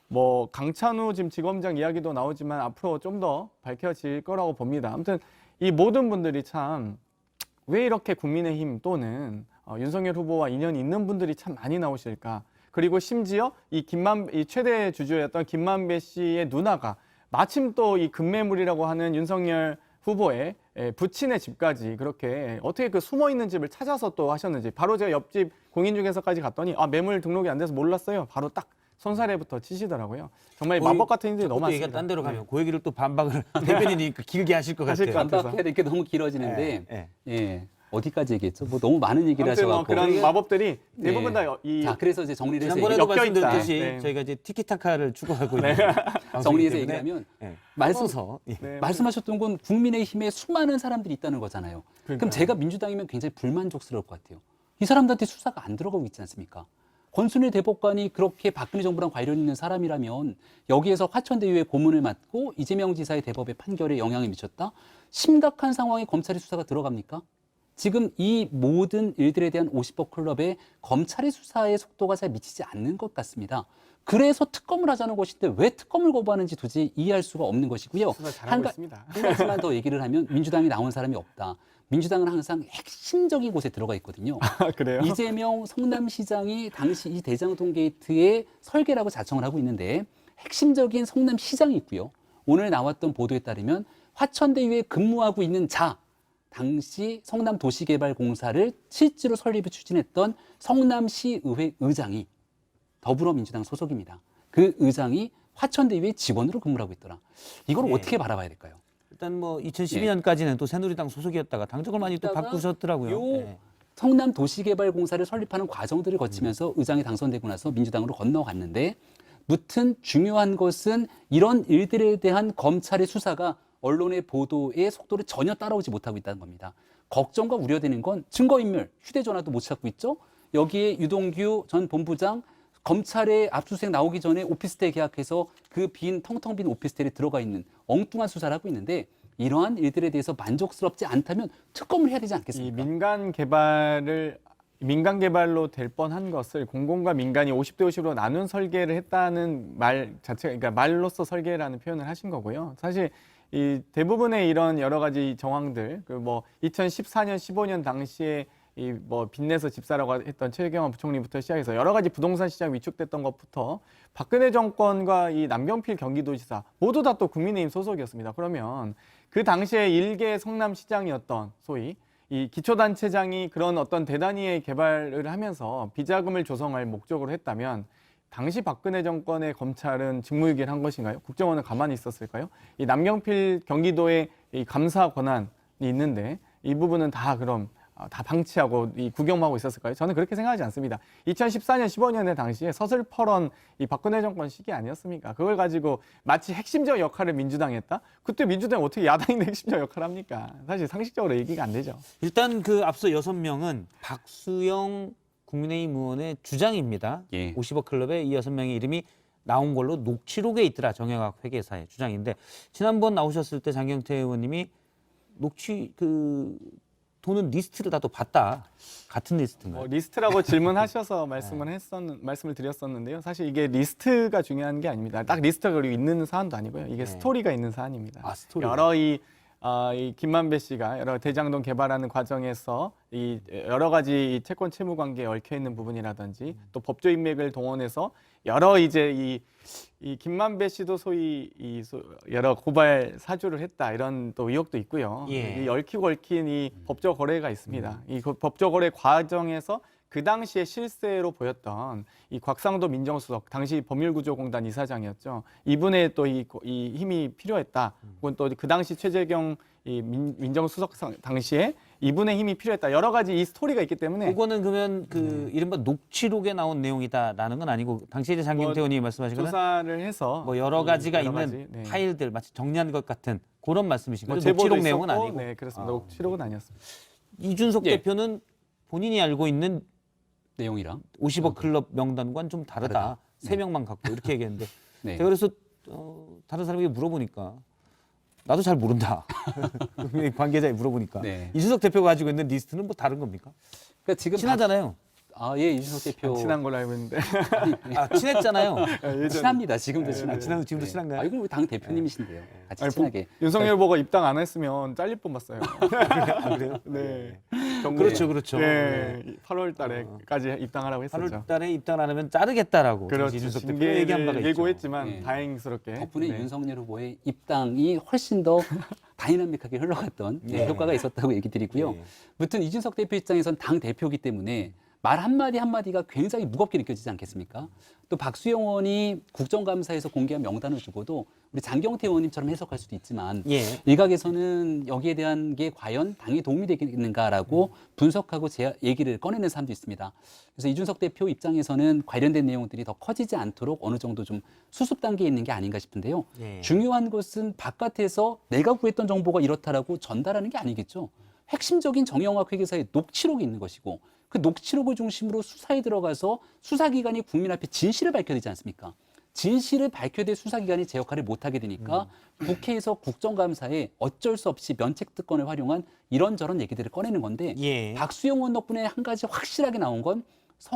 뭐 강찬우 지금 지검장 이야기도 나오지만 앞으로 좀 더 밝혀질 거라고 봅니다. 아무튼 이 모든 분들이 참 왜 이렇게 국민의힘 또는 윤석열 후보와 인연이 있는 분들이 참 많이 나오실까? 그리고 심지어 이 최대 주주였던 김만배 씨의 누나가 마침 또 이 급매물이라고 하는 윤석열 후보의 부친의 집까지 그렇게 어떻게 그 숨어 있는 집을 찾아서 또 하셨는지 바로 제가 옆집 공인 중개사까지 갔더니 매물 등록이 안 돼서 몰랐어요. 바로 딱 손사래부터 치시더라고요. 정말 마법 같은 일들이 너무 자꾸 또 얘기가 많습니다. 딴 데로 가면 그 얘기를 또 반박을 대변인이니까 길게 하실 것 하실 같아요. 것 같아요. 반박해야 될 게 너무 길어지는데 예, 예. 어디까지 얘기했죠? 뭐 너무 많은 얘기를 아무튼 하셔갖고 그런 마법들이 대부분 네. 다이 자, 그래서 이제 정리를 해서 지난번에도 엮여 있다. 말씀드렸듯이 네. 저희가 이제 티키타카를 추구하고 있는 정리해서 방송이기 때문에 얘기하면 예. 말씀 써서, 예. 네. 말씀하셨던 건 국민의힘에 수많은 사람들이 있다는 거잖아요. 그러니까요. 그럼 제가 민주당이면 굉장히 불만족스러울 것 같아요. 이 사람들한테 수사가 안 들어가고 있지 않습니까? 권순일 대법관이 그렇게 박근혜 정부랑 관련 있는 사람이라면 여기에서 화천대유의 고문을 맡고 이재명 지사의 대법의 판결에 영향을 미쳤다? 심각한 상황에 검찰의 수사가 들어갑니까? 지금 이 모든 일들에 대한 50억 클럽에 검찰의 수사의 속도가 잘 미치지 않는 것 같습니다. 그래서 특검을 하자는 것인데 왜 특검을 거부하는지 도저히 이해할 수가 없는 것이고요. 수사 잘하고 있습니다. 한 가지만 더 얘기를 하면 민주당이 나온 사람이 없다. 민주당은 항상 핵심적인 곳에 들어가 있거든요. 그래요? 이재명 성남시장이 당시 이 대장동 게이트의 설계라고 자청을 하고 있는데 핵심적인 성남시장이 있고요. 오늘 나왔던 보도에 따르면 화천대유에 근무하고 있는 당시 성남도시개발공사를 실제로 설립을 추진했던 성남시의회 의장이 더불어민주당 소속입니다. 그 의장이 화천대유의 직원으로 근무를 하고 있더라. 이걸 네. 어떻게 바라봐야 될까요? 일단 뭐 2012년까지는 또 새누리당 소속이었다가 당적을 많이 또 있다가 바꾸셨더라고요. 요 예. 성남도시개발공사를 설립하는 과정들을 거치면서 의장이 당선되고 나서 민주당으로 건너갔는데 무튼 중요한 것은 이런 일들에 대한 검찰의 수사가 언론의 보도의 속도를 전혀 따라오지 못하고 있다는 겁니다. 걱정과 우려되는 건 증거인멸, 휴대전화도 못 찾고 있죠. 여기에 유동규 전 본부장 검찰의 압수수색 나오기 전에 오피스텔 계약해서 그 텅텅 빈 오피스텔에 들어가 있는 엉뚱한 수사를 하고 있는데 이러한 일들에 대해서 만족스럽지 않다면 특검을 해야 되지 이 않겠습니까? 민간 개발로 될 뻔한 것을 공공과 민간이 50대 50으로 나눈 설계를 했다는 말 자체가 그러니까 말로써 설계라는 표현을 하신 거고요. 사실 이 대부분의 이런 여러 가지 정황들 그 뭐 2014년 15년 당시에 이 뭐 빚내서 집사라고 했던 최경환 부총리부터 시작해서 여러 가지 부동산 시장 위축됐던 것부터 박근혜 정권과 이 남경필 경기도지사 모두 다 또 국민의힘 소속이었습니다. 그러면 그 당시에 일개 성남시장이었던 소위 이 기초단체장이 그런 어떤 대단위의 개발을 하면서 비자금을 조성할 목적으로 했다면 당시 박근혜 정권의 검찰은 직무유기를 한 것인가요? 국정원은 가만히 있었을까요? 이 남경필 경기도의 이 감사 권한이 있는데 이 부분은 다 그럼 다 방치하고 이 구경하고 있었을까요? 저는 그렇게 생각하지 않습니다. 2014년, 15년에 당시에 서슬퍼런 이 박근혜 정권 시기 아니었습니까? 그걸 가지고 마치 핵심적 역할을 민주당이 했다? 그때 민주당이 어떻게 야당인데 핵심적 역할을 합니까? 사실 상식적으로 얘기가 안 되죠. 일단 그 앞서 6명은 박수영 국민의힘 의원의 주장입니다. 예. 50억 클럽에 이 6명의 이름이 나온 걸로 녹취록에 있더라. 정영학 회계사의 주장인데 지난번 나오셨을 때 장경태 의원님이 돈은 리스트를 다 또 봤다. 같은 리스트인가요? 리스트라고 질문하셔서 말씀을 드렸었는데요. 사실 이게 리스트가 중요한 게 아닙니다. 딱 리스트가 그리고 있는 사안도 아니고요. 이게 스토리가 있는 사안입니다. 스토리. 여러 이 김만배 씨가 여러 대장동 개발하는 과정에서 이 여러 가지 이 채권 채무 관계에 얽혀 있는 부분이라든지 또 법조 인맥을 동원해서 여러 이제 이 김만배 씨도 소위 여러 고발 사주를 했다 이런 또 의혹도 있고요. 예. 이 얽히고 얽힌 이 법조 거래가 있습니다. 이 법조 거래 과정에서 그 당시에 실세로 보였던 이 곽상도 민정수석 당시 법률구조공단 이사장이었죠. 이분의 또 이 힘이 필요했다. 혹은 또 그 당시 최재경 이 민정수석 당시에 이분의 힘이 필요했다. 여러 가지 이 스토리가 있기 때문에 그거는 그러면 그 이른바 녹취록에 나온 내용이다라는 건 아니고 당시에 이제 장경태 의원님이 말씀하신 거는 조사를 해서 뭐 여러 가지가 여러 있는 가지, 네. 파일들 마치 정리한 것 같은 그런 말씀이신 뭐 거죠. 제보도 녹취록 내용은 있었고, 아니고. 네, 그렇습니다. 녹취록은 아니었습니다. 이준석 예. 대표는 본인이 알고 있는 내용이랑 50억 클럽 명단과는 좀 다르다. 세 명만 갖고 이렇게 얘기했는데 네. 제가 그래서 다른 사람에게 물어보니까 나도 잘 모른다. 관계자에 물어보니까 네. 이준석 대표가 가지고 있는 리스트는 뭐 다른 겁니까? 그러니까 지금 친하잖아요. 예, 이준석 대표 친한 걸로 알고 있는데 친했잖아요. 친합니다. 지금도 친하고. 지금도 친한가요? 이건 우리 당 대표님이신데요. 같이 아니, 친하게. 윤석열 보고 입당 안 했으면 잘릴 뻔봤어요. 아, 그래요? 네. 경고. 그렇죠. 예, 8월 달에까지 입당하라고 했었죠. 8월 달에 입당 안 하면 자르겠다라고 그렇죠. 이준석 대표 얘기한 바가 징계를 있죠. 예고했지만 네. 다행스럽게 덕분에 네. 윤석열 후보의 입당이 훨씬 더 다이나믹하게 흘러갔던 네. 효과가 있었다고 얘기 드리고요. 네. 무튼 이준석 대표 입장에선 당 대표이기 때문에 말 한마디 한마디가 굉장히 무겁게 느껴지지 않겠습니까? 또 박수영 의원이 국정감사에서 공개한 명단을 두고도 우리 장경태 의원님처럼 해석할 수도 있지만 예. 일각에서는 여기에 대한 게 과연 당에 도움이 되겠는가라고 분석하고 얘기를 꺼내는 사람도 있습니다. 그래서 이준석 대표 입장에서는 관련된 내용들이 더 커지지 않도록 어느 정도 좀 수습 단계에 있는 게 아닌가 싶은데요. 예. 중요한 것은 바깥에서 내가 구했던 정보가 이렇다라고 전달하는 게 아니겠죠. 핵심적인 정영학 회계사의 녹취록이 있는 것이고 그 녹취록을 중심으로 수사에 들어가서 수사기관이 국민 앞에 진실을 밝혀야 되지 않습니까? 진실을 밝혀야 될 수사기관이 제 역할을 못하게 되니까 국회에서 국정감사에 어쩔 수 없이 면책특권을 활용한 이런저런 얘기들을 꺼내는 건데 예. 박수영 의원 덕분에 한 가지 확실하게 나온 건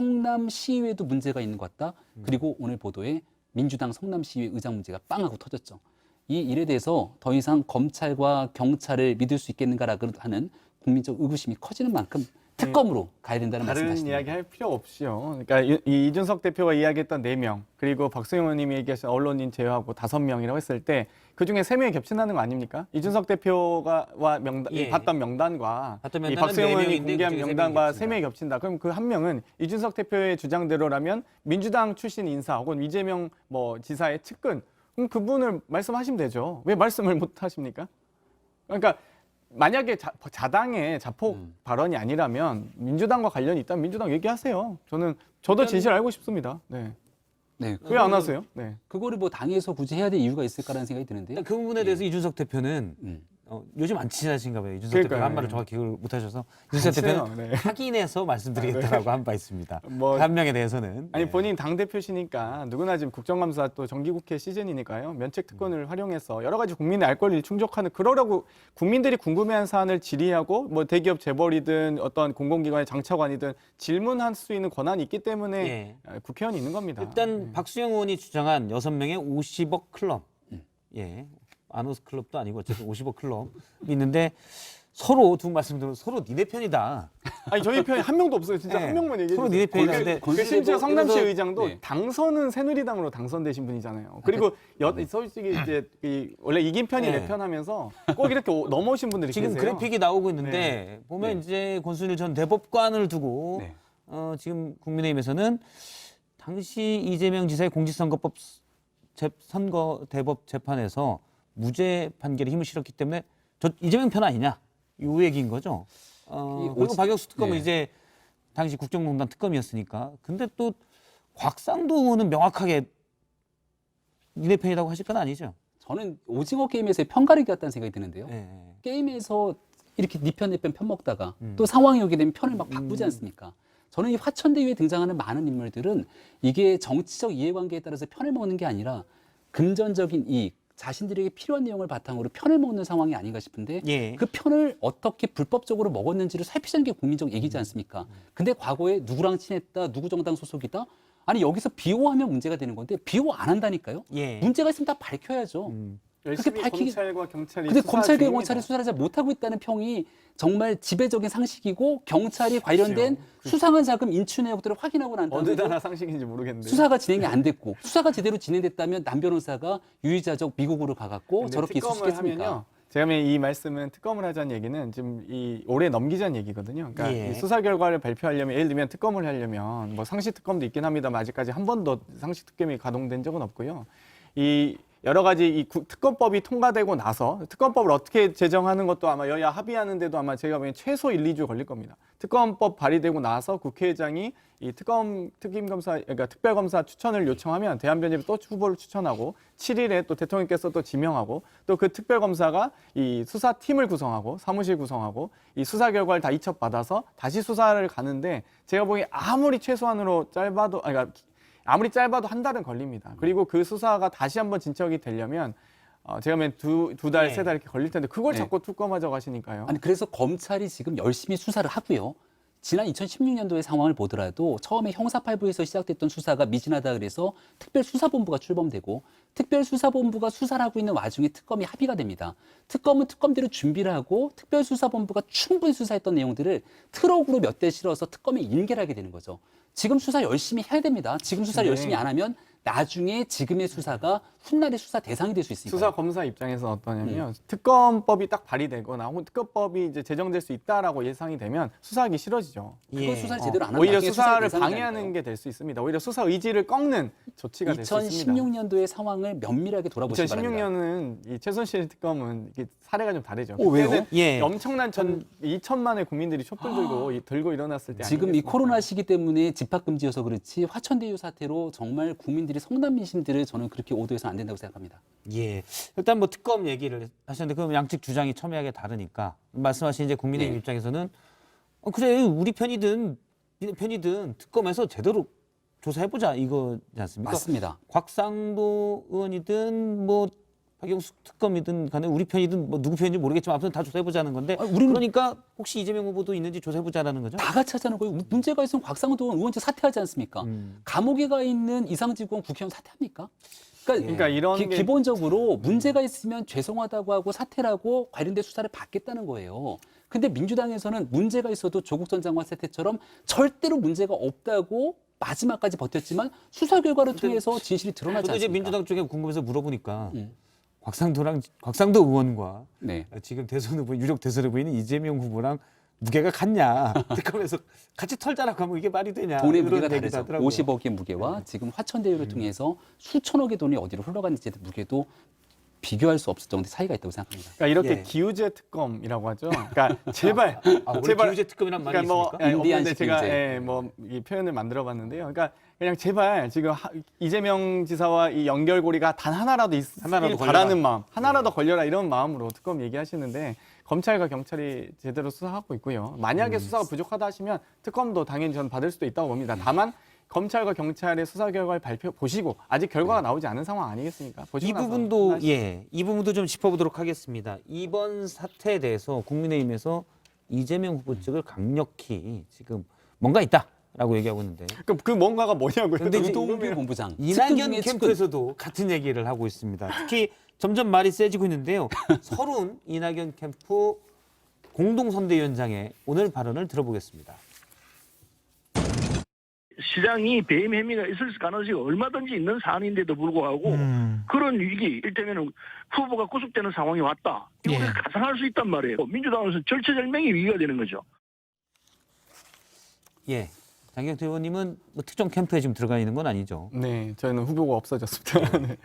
성남시의회도 문제가 있는 것 같다. 그리고 오늘 보도에 민주당 성남시의회 의장 문제가 빵 하고 터졌죠. 이 일에 대해서 더 이상 검찰과 경찰을 믿을 수 있겠는가라고 하는 국민적 의구심이 커지는 만큼 특검으로 가야 된다는 다른 말씀하시네요. 이야기 할 필요 없이요. 그러니까 이 이준석 대표가 이야기했던 4명 그리고 박수영 의원님이 얘기하신 언론인 제외하고 5명이라고 했을 때 그중에 3명이 겹친다는 거 아닙니까? 이준석 대표가 명단, 예. 봤던 명단과 봤던 이 명단은 박수영 의원이 4명인데 공개한 그중에 명단과 3명이 3명이 겹친다. 그럼 그 한 명은 이준석 대표의 주장대로라면 민주당 출신 인사 혹은 이재명 지사의 측근 그럼 그분을 말씀하시면 되죠. 왜 말씀을 못 하십니까? 그러니까 만약에 자당의 자폭 발언이 아니라면 민주당과 관련이 있다면 민주당 얘기하세요. 저도 진실 알고 싶습니다. 네. 네, 왜 안 하세요? 네. 그거를 뭐 당에서 굳이 해야 될 이유가 있을까라는 생각이 드는데요. 일단 그 부분에 대해서 이준석 대표는 요즘 안 친하신가 봐요. 이준석 그러니까요. 대표가 한 말을 정확히 기억을 못 하셔서 이준석 대표는 친해요. 네. 확인해서 말씀드리겠다라고 한 바 있습니다. 뭐- 그 한 명에 대해서는. 아니 네. 본인 당 대표시니까 누구나 지금 국정감사 또 정기국회 시즌이니까요. 면책 특권을 활용해서 여러 가지 국민의 알 권리를 충족하는 그러라고 국민들이 궁금해하는 사안을 질의하고 뭐 대기업 재벌이든 어떤 공공기관의 장차관이든 질문할 수 있는 권한이 있기 때문에 예. 국회의원이 있는 겁니다. 일단 박수영 의원이 주장한 6명의 50억 클럽. 예. 아노스 클럽도 아니고 어쨌든 50억 클럽이 있는데 서로 두 말씀드리면 서로 니네 편이다. 아니 저희 편에 한 명도 없어요. 진짜 네. 한 명만 얘기해 서로 주세요. 니네 편이다. 근데 그 심지어 성남시 그래서- 의장도 네. 당선은 새누리당으로 당선되신 분이잖아요. 그리고 솔직히 이제 원래 이긴 편이 네. 내 편하면서 꼭 이렇게 넘어오신 분들이 지금 계세요. 그래픽이 나오고 있는데 네. 보면 네. 이제 권순일 전 대법관을 두고 네. 지금 국민의힘에서는 당시 이재명 지사의 공직선거법 선거 대법 재판에서 무죄 판결에 힘을 실었기 때문에 저 이재명 편 아니냐 이 얘기인 거죠. 그리고 박영수 특검은 네. 이제 당시 국정농단 특검이었으니까. 근데 또 곽상도 의원은 명확하게 니네 편이라고 하실 건 아니죠. 저는 오징어 게임에서의 편가르기 같다는 생각이 드는데요. 네. 게임에서 이렇게 네 편, 내 편 편먹다가 또 상황이 오게 되면 편을 막 바꾸지 않습니까? 저는 이 화천대유에 등장하는 많은 인물들은 이게 정치적 이해관계에 따라서 편을 먹는 게 아니라 금전적인 이익, 자신들에게 필요한 내용을 바탕으로 편을 먹는 상황이 아닌가 싶은데 예. 그 편을 어떻게 불법적으로 먹었는지를 살피자는 게 국민적 얘기지 않습니까? 근데 과거에 누구랑 친했다, 누구 정당 소속이다? 아니 여기서 비호하면 문제가 되는 건데 비호 안 한다니까요? 예. 문제가 있으면 다 밝혀야죠. 열심히 밝히기- 검찰과 경찰이 근데 수사 검찰과 중입니다. 경찰이 수사를 잘 못하고 있다는 평이 정말 지배적인 상식이고 경찰이 관련된 수상한 자금 인출 내역들을 확인하고 난 어느 다음에 나라 상식인지 모르겠는데 수사가 진행이 안 됐고 수사가 제대로 진행됐다면 남 변호사가 유의자적 미국으로 가갖고 근데 저렇게 있을 수 특검을 있겠습니까? 하면요. 제가 보기엔 이 말씀은 특검을 하자는 얘기는 지금 이 올해 넘기자는 얘기거든요. 그러니까 예. 이 수사 결과를 발표하려면 예를 들면 특검을 하려면 뭐 상시 특검도 있긴 합니다만 아직까지 한 번도 상시 특검이 가동된 적은 없고요. 이 여러 가지 이 특검법이 통과되고 나서 특검법을 어떻게 제정하는 것도 아마 여야 합의하는데도 아마 제가 보기엔 최소 1, 2주 걸릴 겁니다. 특검법 발의되고 나서 국회의장이 이 특임검사, 그러니까 특별검사 추천을 요청하면 대한변협이 또 후보를 추천하고 7일에 또 대통령께서 또 지명하고 또 그 특별검사가 이 수사팀을 구성하고 사무실 구성하고 이 수사 결과를 다 이첩받아서 다시 수사를 가는데 제가 보기엔 아무리 최소한으로 짧아도, 그러니까 아무리 짧아도 한 달은 걸립니다. 그리고 그 수사가 다시 한번 진척이 되려면 제가 보면 두 달, 네. 3달 이렇게 걸릴 텐데 그걸 네. 자꾸 특검하자고 하시니까요. 아니 그래서 검찰이 지금 열심히 수사를 하고요. 지난 2016년도의 상황을 보더라도 처음에 형사8부에서 시작됐던 수사가 미진하다 그래서 특별수사본부가 출범되고 특별수사본부가 수사를 하고 있는 와중에 특검이 합의가 됩니다. 특검은 특검대로 준비를 하고 특별수사본부가 충분히 수사했던 내용들을 트럭으로 몇 대 실어서 특검에 인계를 하게 되는 거죠. 지금 수사 열심히 해야 됩니다. 지금 수사를 열심히 안 하면 나중에 지금의 수사가 훗날의 수사 대상이 될 수 있으니까. 수사 검사 입장에서 어떠냐면 특검법이 딱 발의되거나 혹은 특검법이 이제 제정될 수 있다라고 예상이 되면 수사하기 싫어지죠. 그걸 수사를 제대로 안 하면 오히려 나중에 수사의 수사를 대상이 방해하는 되니까요. 게 될 수 있습니다. 오히려 수사 의지를 꺾는 조치가 될 수 있습니다. 2016년도의 상황을 면밀하게 돌아보시기 바랍니다. 2016년은 이 최순실 특검은 이게 사례가 좀 다르죠. 왜요? 그때는 예. 엄청난 2천만의 국민들이 촛불 들고 일어났을 때 지금 이 아니겠습니까? 코로나 시기 때문에 집합금지여서 그렇지 화천대유 사태로 정말 국민들이 성난 민심들을 저는 그렇게 오도해서는 안 된다고 생각합니다. 예. 일단 뭐 특검 얘기를 하셨는데 그럼 양측 주장이 첨예하게 다르니까 말씀하신 이제 국민의힘 네. 입장에서는 그래 우리 편이든 니네 편이든 특검에서 제대로 조사해보자 이거지 않습니까? 맞습니다. 곽상도 의원이든 뭐 박영수 특검이든 간에 우리 편이든 뭐 누구 편인지 모르겠지만 아무튼 다 조사해보자는 건데 그러니까 혹시 이재명 후보도 있는지 조사해보자라는 거죠? 다 같이 하자는 거예요. 문제가 있으면 곽상도 의원직 사퇴하지 않습니까? 감옥에 가 있는 이상직 의원 국회의원 사퇴합니까? 그러니까 이런 게 기본적으로 문제가 있으면 죄송하다고 하고 사퇴하고 관련된 수사를 받겠다는 거예요. 근데 민주당에서는 문제가 있어도 조국 전 장관 사태처럼 절대로 문제가 없다고 마지막까지 버텼지만 수사 결과를 통해서 진실이 드러나지 저도 이제 않습니까? 민주당 쪽에 궁금해서 물어보니까 곽상도 의원과 네. 지금 대선 후보 유력 대선 후보인 이재명 후보랑 무게가 같냐 특검에서 같이 털자라고 하면 이게 말이 되냐 돈의 이런 무게가 얘기도 다르죠. 하더라고요. 50억의 무게와 지금 화천대유를 통해서 수천억의 돈이 어디로 흘러갔는지 무게도 비교할 수 없을 정도의 차이가 있다고 생각합니다. 그러니까 이렇게 예. 기우제 특검이라고 하죠. 그러니까 제발 원래 제발 기우제 특검이란 말이 그러니까 있습니까? 인디안식 제가 기우제. 이 표현을 만들어봤는데요. 그러니까 그냥 제발 지금 이재명 지사와 이 연결고리가 단 하나라도 하나라도 있길 걸려라. 바라는 마음, 하나라도 걸려라 이런 마음으로 특검 얘기하시는데 검찰과 경찰이 제대로 수사하고 있고요. 만약에 수사가 부족하다 하시면 특검도 당연히 저는 받을 수도 있다고 봅니다. 다만 검찰과 경찰의 수사 결과를 보시고 아직 결과가 나오지 않은 상황 아니겠습니까? 보시고 이 나서 부분도 판단하시죠. 이 부분도 좀 짚어보도록 하겠습니다. 이번 사태에 대해서 국민의힘에서 이재명 후보 측을 강력히 지금 뭔가 있다라고 얘기하고 있는데 그 뭔가가 뭐냐고요? 근데 이제 유동규 본부장 측근 이낙연 중에 측근. 캠프에서도 같은 얘기를 하고 있습니다. 특히 점점 말이 세지고 있는데요. 서른 이낙연 캠프 공동선대위원장의 오늘 발언을 들어보겠습니다. 시장이 배임 혐의가 있을 가능성이 얼마든지 있는 사안인데도 불구하고 그런 위기, 일테면 후보가 구속되는 상황이 왔다. 이거 우리가 가상할 수 있단 말이에요. 민주당에서 절체절명의 위기가 되는 거죠. 예, 장경태 의원님은 뭐 특정 캠프에 지금 들어가 있는 건 아니죠? 네, 저희는 후보가 없어졌습니다. 네.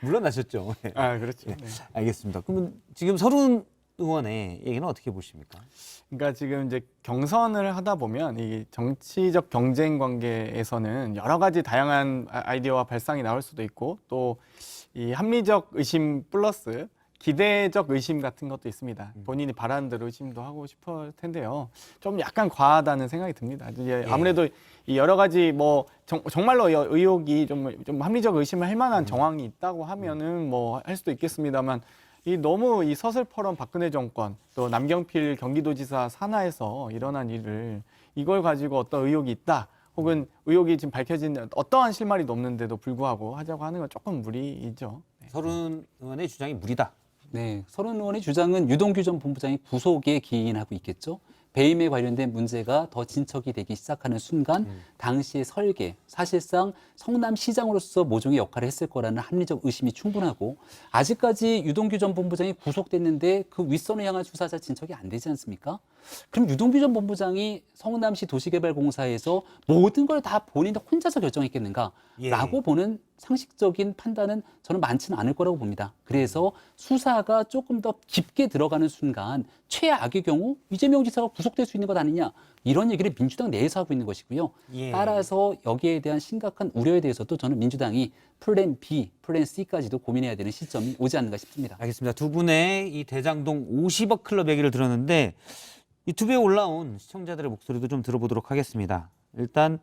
물러나셨죠? 네. 아, 그렇죠. 네. 알겠습니다. 그러면 지금 서른 의원의 얘기는 어떻게 보십니까? 그러니까 지금 이제 경선을 하다 보면 이 정치적 경쟁 관계에서는 여러 가지 다양한 아이디어와 발상이 나올 수도 있고 또 이 합리적 의심 플러스 기대적 의심 같은 것도 있습니다. 본인이 바라는 대로 의심도 하고 싶을 텐데요. 좀 약간 과하다는 생각이 듭니다. 이제 아무래도 이 여러 가지 뭐 정말로 의혹이 좀 합리적 의심을 할 만한 정황이 있다고 하면은 뭐 할 수도 있겠습니다만 이 너무 이 서슬퍼런 박근혜 정권 또 남경필 경기도지사 산하에서 일어난 일을 이걸 가지고 어떤 의혹이 있다 혹은 의혹이 지금 밝혀진 어떠한 실마리도 없는데도 불구하고 하자고 하는 건 조금 무리이죠. 네. 서른 의원의 주장이 무리다. 네, 서른 의원의 주장은 유동규 전 본부장이 구속에 기인하고 있겠죠. 배임에 관련된 문제가 더 진척이 되기 시작하는 순간 당시의 설계, 사실상 성남시장으로서 모종의 역할을 했을 거라는 합리적 의심이 충분하고 아직까지 유동규 전 본부장이 구속됐는데 그 윗선을 향한 수사자 진척이 안 되지 않습니까? 그럼 유동규 전 본부장이 성남시 도시개발공사에서 모든 걸 다 본인 혼자서 결정했겠는가? 라고 보는 상식적인 판단은 저는 많지는 않을 거라고 봅니다. 그래서 수사가 조금 더 깊게 들어가는 순간 최악의 경우 이재명 지사가 구속될 수 있는 것 아니냐 이런 얘기를 민주당 내에서 하고 있는 것이고요. 따라서 여기에 대한 심각한 우려에 대해서도 저는 민주당이 플랜 B, 플랜 C까지도 고민해야 되는 시점이 오지 않는가 싶습니다. 알겠습니다. 두 분의 이 대장동 50억 클럽 얘기를 들었는데 유튜브에 올라온 시청자들의 목소리도 좀 들어보도록 하겠습니다. 일단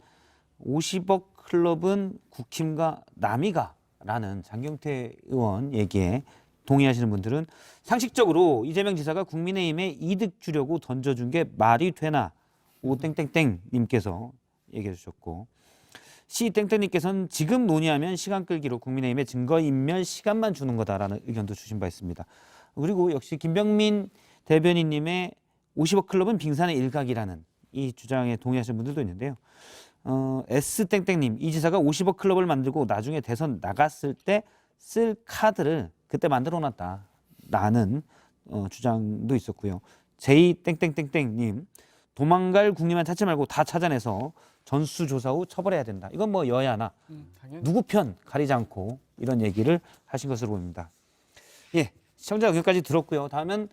50억 클럽은 국힘과 남이가라는 장경태 의원 얘기에 동의하시는 분들은 상식적으로 이재명 지사가 국민의힘에 이득 주려고 던져준 게 말이 되나? 오 땡땡땡님께서 얘기해 주셨고 시 땡땡님께서는 지금 논의하면 시간 끌기로 국민의힘에 증거인멸 시간만 주는 거다라는 의견도 주신 바 있습니다. 그리고 역시 김병민 대변인님의 50억 클럽은 빙산의 일각이라는 이 주장에 동의하시는 분들도 있는데요. S땡땡님, 이 지사가 50억 클럽을 만들고 나중에 대선 나갔을 때 쓸 카드를 그때 만들어놨다라는 주장도 있었고요. J땡땡땡땡님, 도망갈 국민만 찾지 말고 다 찾아내서 전수조사 후 처벌해야 된다. 이건 뭐 여야나 당연히. 누구 편 가리지 않고 이런 얘기를 하신 것으로 보입니다. 예, 시청자 의견까지 들었고요. 다음은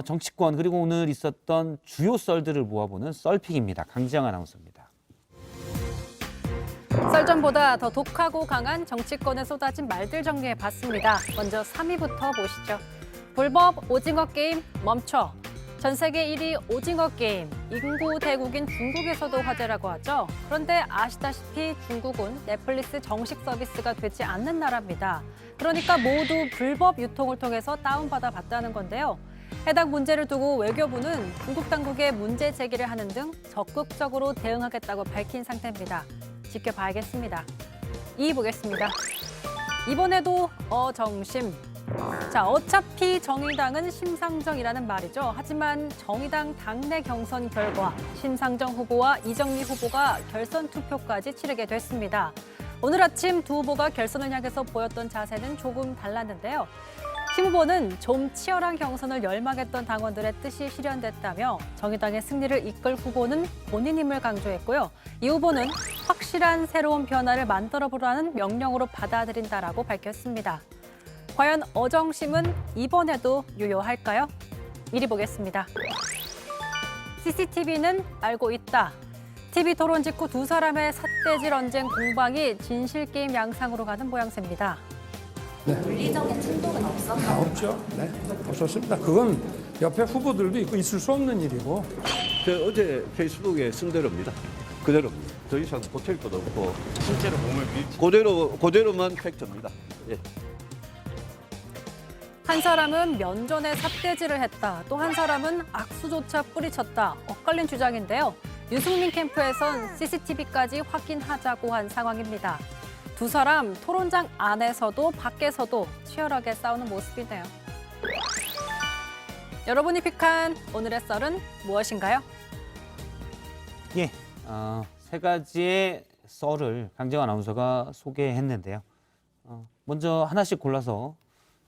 정치권 그리고 오늘 있었던 주요 썰들을 모아보는 썰픽입니다. 강지영 아나운서입니다. 썰전보다 더 독하고 강한 정치권에 쏟아진 말들 정리해봤습니다. 먼저 3위부터 보시죠. 불법 오징어 게임 멈춰. 전 세계 1위 오징어 게임, 인구 대국인 중국에서도 화제라고 하죠. 그런데 아시다시피 중국은 넷플릭스 정식 서비스가 되지 않는 나라입니다. 그러니까 모두 불법 유통을 통해서 다운받아 봤다는 건데요. 해당 문제를 두고 외교부는 중국 당국에 문제 제기를 하는 등 적극적으로 대응하겠다고 밝힌 상태입니다. 지켜봐야겠습니다. 2위 보겠습니다. 이번에도 어정심. 자, 어차피 정의당은 심상정이라는 말이죠. 하지만 정의당 당내 경선 결과 심상정 후보와 이정미 후보가 결선 투표까지 치르게 됐습니다. 오늘 아침 두 후보가 결선을 향해서 보였던 자세는 조금 달랐는데요. 심 후보는 좀 치열한 경선을 열망했던 당원들의 뜻이 실현됐다며 정의당의 승리를 이끌 후보는 본인임을 강조했고요. 이 후보는 확실한 새로운 변화를 만들어보라는 명령으로 받아들인다라고 밝혔습니다. 과연 어정심은 이번에도 유효할까요? 1위 보겠습니다. CCTV는 알고 있다. TV 토론 직후 두 사람의 삿대질 언쟁 공방이 진실게임 양상으로 가는 모양새입니다. 물리적인 충돌은 없었나요? 없죠. 네, 없었습니다. 그건 옆에 후보들도 있고 있을 수 없는 일이고. 어제 페이스북에 쓴 대로입니다. 그대로 더 이상 고칠 것도 없고 실제로 몸을 밀지 그대로만 팩트입니다. 예. 한 사람은 면전에 삿대질을 했다. 또 한 사람은 악수조차 뿌리쳤다. 엇갈린 주장인데요. 유승민 캠프에선 CCTV까지 확인하자고 한 상황입니다. 두 사람 토론장 안에서도 밖에서도 치열하게 싸우는 모습이네요. 여러분이 픽한 오늘의 썰은 무엇인가요? 예, 세 가지의 썰을 강지영 아나운서가 소개했는데요. 먼저 하나씩 골라서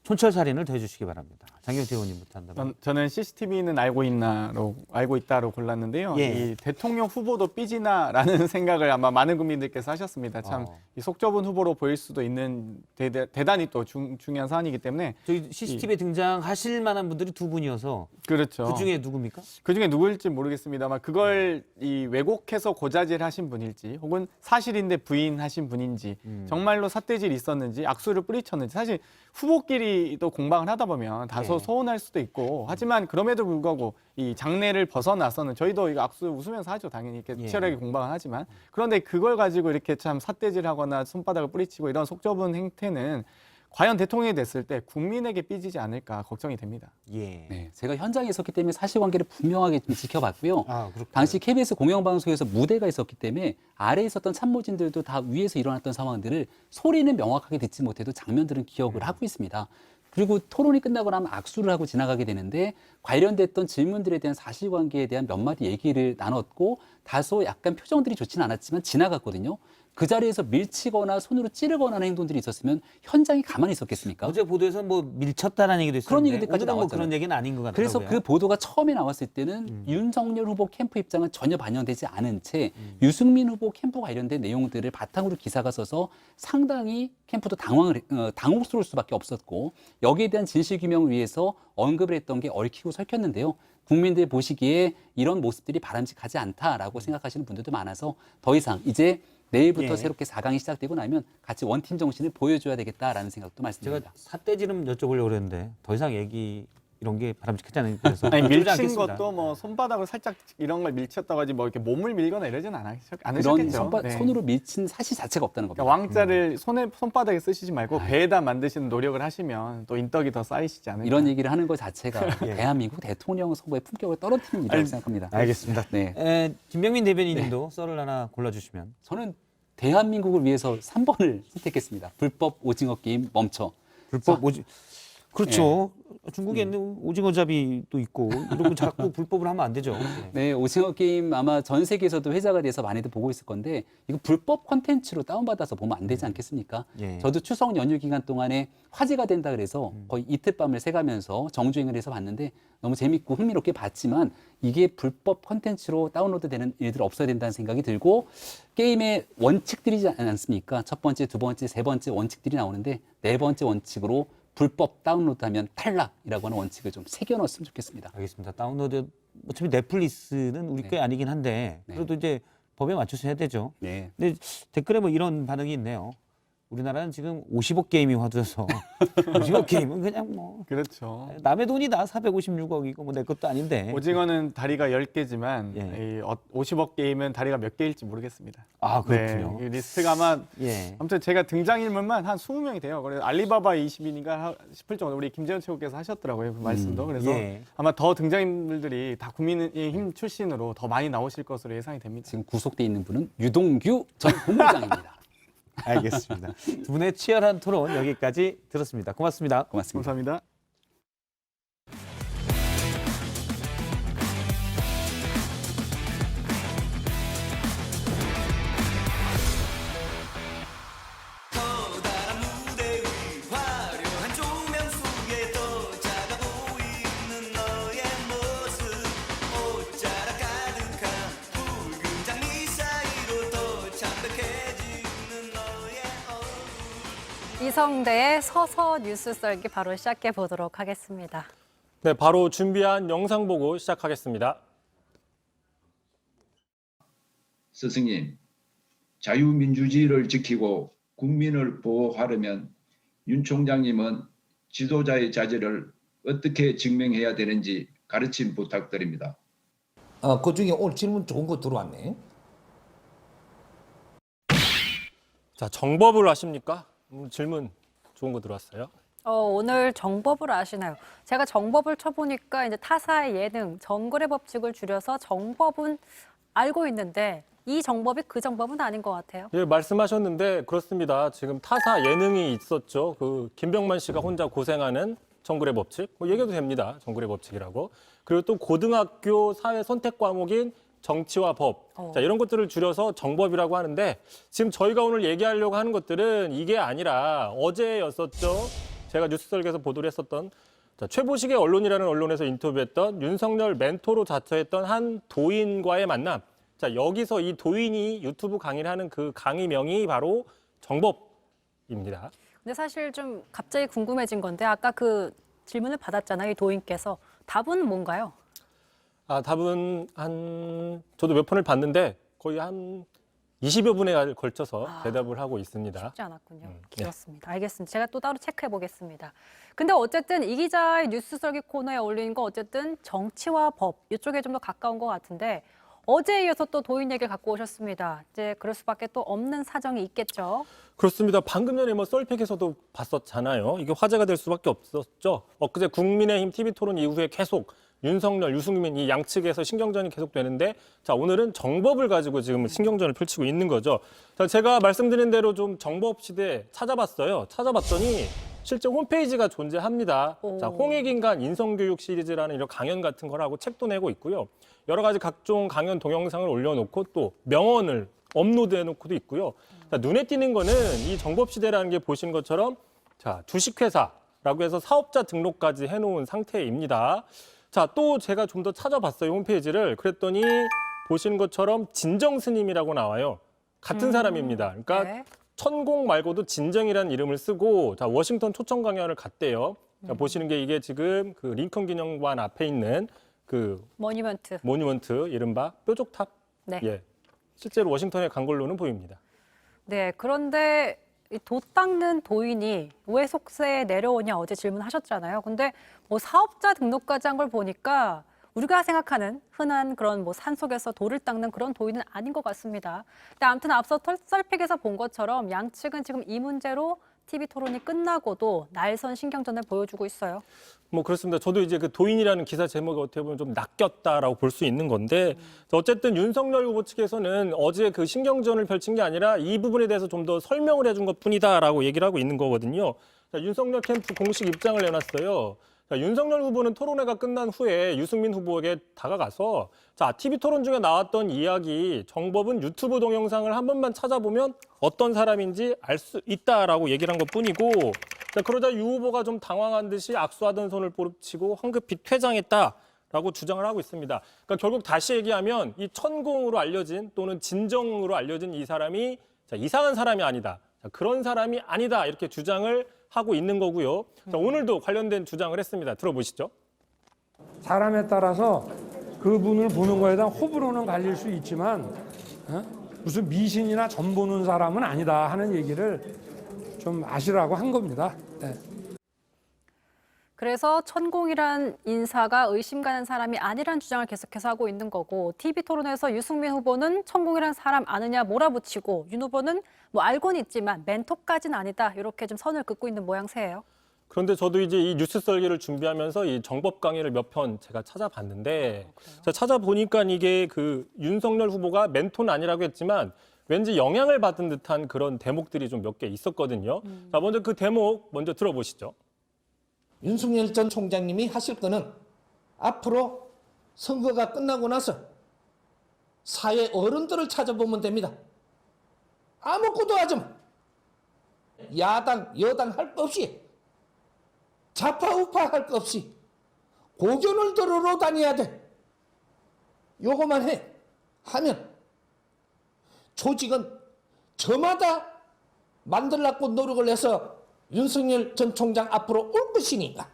촌철살인을 더해주시기 바랍니다. 장경태 의원님부터 한다면. 저는 CCTV는 알고 있다로 골랐는데요. 예. 이 대통령 후보도 삐지나라는 생각을 아마 많은 국민들께서 하셨습니다. 참 이 속 좁은 후보로 보일 수도 있는 대단히 또 중요한 사안이기 때문에 저희 CCTV에 등장하실 만한 분들이 두 분이어서 그렇죠. 그 중에 누굽니까? 그 중에 누구일지 모르겠습니다만 그걸 이 왜곡해서 고자질하신 분일지 혹은 사실인데 부인하신 분인지 정말로 삿대질이 있었는지 악수를 뿌리쳤는지 사실 후보끼리도 공방을 하다 보면 다소 서운할 수도 있고 하지만 그럼에도 불구하고 이 장내를 벗어나서는 저희도 이거 악수 웃으면서 하죠. 당연히 이렇게 치열하게 공방을 하지만 그런데 그걸 가지고 이렇게 참 삿대질하거나 손바닥을 뿌리치고 이런 속 좁은 행태는 과연 대통령이 됐을 때 국민에게 삐지지 않을까 걱정이 됩니다. 예. 네, 제가 현장에 있었기 때문에 사실관계를 분명하게 좀 지켜봤고요. 그렇군요. 당시 KBS 공영방송에서 무대가 있었기 때문에 아래에 있었던 참모진들도 다 위에서 일어났던 상황들을 소리는 명확하게 듣지 못해도 장면들은 기억을 하고 있습니다. 그리고 토론이 끝나고 나면 악수를 하고 지나가게 되는데 관련됐던 질문들에 대한 사실관계에 대한 몇 마디 얘기를 나눴고 다소 약간 표정들이 좋지는 않았지만 지나갔거든요. 그 자리에서 밀치거나 손으로 찌르거나 하는 행동들이 있었으면 현장이 가만히 있었겠습니까? 어제 보도에서 뭐 밀쳤다라는 얘기도 있었는데 그런 얘기들까지 오늘은 뭐 나왔잖아요. 그런 얘기는 아닌 것 같아요. 그래서 그 보도가 처음에 나왔을 때는 윤석열 후보 캠프 입장은 전혀 반영되지 않은 채 유승민 후보 캠프 관련된 내용들을 바탕으로 기사가 써서 상당히 캠프도 당혹스러울 수밖에 없었고 여기에 대한 진실 규명을 위해서 언급을 했던 게 얽히고 설켰는데요. 국민들 보시기에 이런 모습들이 바람직하지 않다라고 생각하시는 분들도 많아서 더 이상 이제 내일부터 새롭게 4강이 시작되고 나면 같이 원팀 정신을 보여줘야 되겠다라는 생각도 제가 말씀드립니다. 삿대질은 여쭤보려고 그랬는데 더 이상 얘기 이런 게 바람직하지 않은 그래서 아니, 어쩌지 밀친 않겠습니다. 것도 뭐 손바닥으로 살짝 이런 걸 밀쳤다고 하지 뭐 이렇게 몸을 밀거나 이러진 그런 않으셨겠죠. 네. 손으로 밀친 사실 자체가 없다는 겁니다. 그러니까 왕자를 손바닥에 쓰시지 말고 배에다 만드시는 노력을 하시면 또 인덕이 더 쌓이시지 않을까. 이런 얘기를 하는 것 자체가 대한민국 대통령 선거의 품격을 떨어뜨리는 일이라고 생각합니다. 알겠습니다. 네. 김병민 대변인님도 썰을 하나 골라주시면. 저는 대한민국을 위해서 3번을 선택했습니다. 불법 오징어 게임 멈춰. 불법 그렇죠. 중국에는 오징어잡이도 있고 이런 거 자꾸 불법을 하면 안 되죠. 네, 오징어 게임 아마 전 세계에서도 회자가 돼서 많이들 보고 있을 건데 이거 불법 콘텐츠로 다운받아서 보면 안 되지 않겠습니까? 예. 저도 추석 연휴 기간 동안에 화제가 된다 그래서 거의 이틀 밤을 새가면서 정주행을 해서 봤는데 너무 재밌고 흥미롭게 봤지만 이게 불법 콘텐츠로 다운로드되는 일들 없어야 된다는 생각이 들고 게임의 원칙들이지 않습니까? 첫 번째, 두 번째, 세 번째 원칙들이 나오는데 네 번째 원칙으로 불법 다운로드하면 탈락이라고 하는 원칙을 좀 새겨넣었으면 좋겠습니다. 알겠습니다. 다운로드 어차피 넷플릭스는 우리 게 아니긴 한데 그래도 이제 법에 맞춰서 해야 되죠. 네. 근데 댓글에 뭐 이런 반응이 있네요. 우리나라는 지금 50억 게임이 화두여서 50억 게임은 그냥 뭐 그렇죠. 남의 돈이다. 456억이고 뭐 내 것도 아닌데. 오징어는 다리가 10개지만 예. 이 50억 게임은 다리가 몇 개일지 모르겠습니다. 아 그렇군요. 네, 이 리스트가 아마 예. 아무튼 제가 등장인물만 한 20명이 돼요. 그래서 알리바바 20인인가 싶을 정도 우리 김재현 최고께서 하셨더라고요. 그 말씀도. 그래서 예. 아마 더 등장인물들이 다 국민의힘 출신으로 더 많이 나오실 것으로 예상이 됩니다. 지금 구속돼 있는 분은 유동규 전 본부장입니다. 알겠습니다. 두 분의 치열한 토론 여기까지 들었습니다. 고맙습니다. 고맙습니다. 감사합니다. 이성대의 서서 뉴스 썰기 바로 시작해 보도록 하겠습니다. 네, 바로 준비한 영상 보고 시작하겠습니다. 스승님, 자유민주주의를 지키고 국민을 보호하려면 윤 총장님은 지도자의 자질을 어떻게 증명해야 되는지 가르침 부탁드립니다. 그중에 오늘 질문 좋은 거 들어왔네. 자, 정법을 아십니까? 질문 좋은 거 들어왔어요. 오늘 정법을 아시나요? 제가 정법을 쳐보니까 이제 타사의 예능, 정글의 법칙을 줄여서 정법은 알고 있는데 이 정법이 그 정법은 아닌 것 같아요. 예, 말씀하셨는데 그렇습니다. 지금 타사 예능이 있었죠. 그 김병만 씨가 혼자 고생하는 정글의 법칙, 뭐 얘기해도 됩니다. 정글의 법칙이라고. 그리고 또 고등학교 사회 선택 과목인 정치와 법, 자, 이런 것들을 줄여서 정법이라고 하는데 지금 저희가 오늘 얘기하려고 하는 것들은 이게 아니라 어제였었죠. 제가 뉴스설계에서 보도를 했었던 최보식의 언론이라는 언론에서 인터뷰했던 윤석열 멘토로 자처했던 한 도인과의 만남. 자, 여기서 이 도인이 유튜브 강의를 하는 그 강의명이 바로 정법입니다. 근데 사실 좀 갑자기 궁금해진 건데 아까 그 질문을 받았잖아요. 이 도인께서. 답은 뭔가요? 답은 저도 몇 편을 봤는데 거의 한 20여 분에 걸쳐서 대답을 하고 있습니다. 쉽지 않았군요. 길었습니다. 알겠습니다. 제가 또 따로 체크해 보겠습니다. 근데 어쨌든 이 기자의 뉴스 설계 코너에 올린 거 어쨌든 정치와 법 이쪽에 좀 더 가까운 것 같은데 어제에 이어서 또 도인 얘기를 갖고 오셨습니다. 이제 그럴 수밖에 또 없는 사정이 있겠죠. 그렇습니다. 방금 전에 뭐 썰픽에서도 봤었잖아요. 이게 화제가 될 수밖에 없었죠. 엊그제 국민의힘 TV 토론 이후에 계속 윤석열, 유승민 이 양측에서 신경전이 계속되는데 자, 오늘은 정법을 가지고 지금 신경전을 펼치고 있는 거죠. 자, 제가 말씀드린 대로 좀 정법 시대 찾아봤어요. 찾아봤더니 실제 홈페이지가 존재합니다. 자, 홍익인간 인성교육 시리즈라는 이런 강연 같은 걸 하고 책도 내고 있고요. 여러 가지 각종 강연 동영상을 올려놓고 또 명언을 업로드해놓고도 있고요. 자, 눈에 띄는 거는 이 정법 시대라는 게 보신 것처럼 자, 주식회사라고 해서 사업자 등록까지 해놓은 상태입니다. 자, 또 제가 좀 더 찾아봤어요, 홈페이지를. 그랬더니 보시는 것처럼 진정스님이라고 나와요. 같은 사람입니다. 그러니까 네. 천공 말고도 진정이라는 이름을 쓰고 자, 워싱턴 초청 강연을 갔대요. 자, 보시는 게 이게 지금 그 링컨 기념관 앞에 있는 그 모뉴먼트 이른바 뾰족탑. 네. 예. 실제로 워싱턴에 간 걸로는 보입니다. 네, 그런데 이 돛 닦는 도인이 왜 속세에 내려오냐 어제 질문하셨잖아요. 근데 뭐 사업자 등록까지 한 걸 보니까 우리가 생각하는 흔한 그런 뭐 산속에서 돌을 닦는 그런 도인은 아닌 것 같습니다. 근데 아무튼 앞서 썰픽에서 본 것처럼 양측은 지금 이 문제로 TV 토론이 끝나고도 날선 신경전을 보여주고 있어요. 뭐 그렇습니다. 저도 이제 그 도인이라는 기사 제목이 어떻게 보면 좀 낚였다라고 볼 수 있는 건데 어쨌든 윤석열 후보 측에서는 어제 그 신경전을 펼친 게 아니라 이 부분에 대해서 좀 더 설명을 해준 것뿐이다라고 얘기를 하고 있는 거거든요. 자, 윤석열 캠프 공식 입장을 내놨어요. 자, 윤석열 후보는 토론회가 끝난 후에 유승민 후보에게 다가가서 자, TV 토론 중에 나왔던 이야기 정법은 유튜브 동영상을 한 번만 찾아보면 어떤 사람인지 알 수 있다라고 얘기를 한 것뿐이고 자, 그러자 유 후보가 좀 당황한 듯이 악수하던 손을 부릅치고 황급히 퇴장했다라고 주장을 하고 있습니다. 그러니까 결국 다시 얘기하면 이 천공으로 알려진 또는 진정으로 알려진 이 사람이 자, 이상한 사람이 아니다. 자, 그런 사람이 아니다. 이렇게 주장을 하고 있는 거고요. 자, 오늘도 관련된 주장을 했습니다. 들어보시죠. 사람에 따라서 그분을 보는 거에 대한 호불호는 갈릴 수 있지만 무슨 미신이나 점 보는 사람은 아니다 하는 얘기를 좀 아시라고 한 겁니다. 네. 그래서 천공이란 인사가 의심 가는 사람이 아니란 주장을 계속해서 하고 있는 거고 TV 토론에서 유승민 후보는 천공이란 사람 아느냐 몰아붙이고 윤 후보는 뭐 알고는 있지만 멘토까지는 아니다 이렇게 좀 선을 긋고 있는 모양새예요. 그런데 저도 이제 이 뉴스 썰기를 준비하면서 이 정법 강의를 몇 편 제가 찾아봤는데 자, 찾아보니까 이게 그 윤석열 후보가 멘토는 아니라고 했지만 왠지 영향을 받은 듯한 그런 대목들이 좀 몇 개 있었거든요. 자, 먼저 그 대목 먼저 들어보시죠. 윤석열 전 총장님이 하실 거는 앞으로 선거가 끝나고 나서 사회 어른들을 찾아보면 됩니다. 아무것도 하지 마. 야당, 여당 할 거 없이 좌파, 우파 할 거 없이 고견을 들으러 다녀야 돼. 요거만 해. 하면 조직은 저마다 만들려고 노력을 해서 윤석열 전 총장 앞으로 올 것이니까.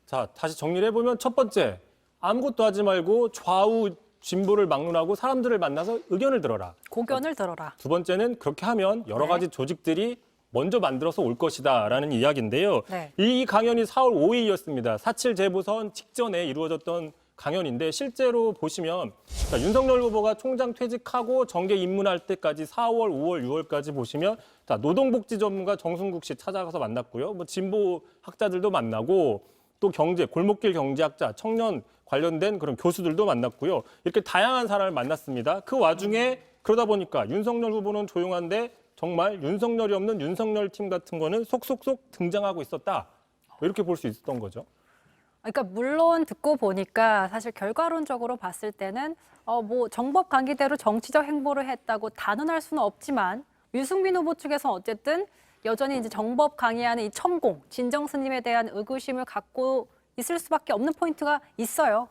자, 다시 정리를 해보면 첫 번째, 아무것도 하지 말고 좌우 진보를 막론하고 사람들을 만나서 의견을 들어라. 고견을 들어라. 두 번째는 그렇게 하면 여러 가지 조직들이 먼저 만들어서 올 것이다라는 이야기인데요. 네. 이 강연이 4월 5일이었습니다. 4.7 재보선 직전에 이루어졌던 강연인데 실제로 보시면 자, 윤석열 후보가 총장 퇴직하고 정계 입문할 때까지 4월, 5월, 6월까지 보시면 자, 노동복지 전문가 정순국 씨 찾아가서 만났고요. 뭐 진보 학자들도 만나고 또 경제, 골목길 경제학자, 청년 관련된 그런 교수들도 만났고요. 이렇게 다양한 사람을 만났습니다. 그 와중에 그러다 보니까 윤석열 후보는 조용한데 정말 윤석열이 없는 윤석열 팀 같은 거는 속속속 등장하고 있었다. 이렇게 볼 수 있었던 거죠. 그러니까 물론 듣고 보니까 사실 결과론적으로 봤을 때는 뭐 정법 강기대로 정치적 행보를 했다고 단언할 수는 없지만 유승민 후보 측에서 어쨌든 여전히 이제 정법 강의하는 이 천공, 진정 스님에 대한 의구심을 갖고 있을 수밖에 없는 포인트가 있어요.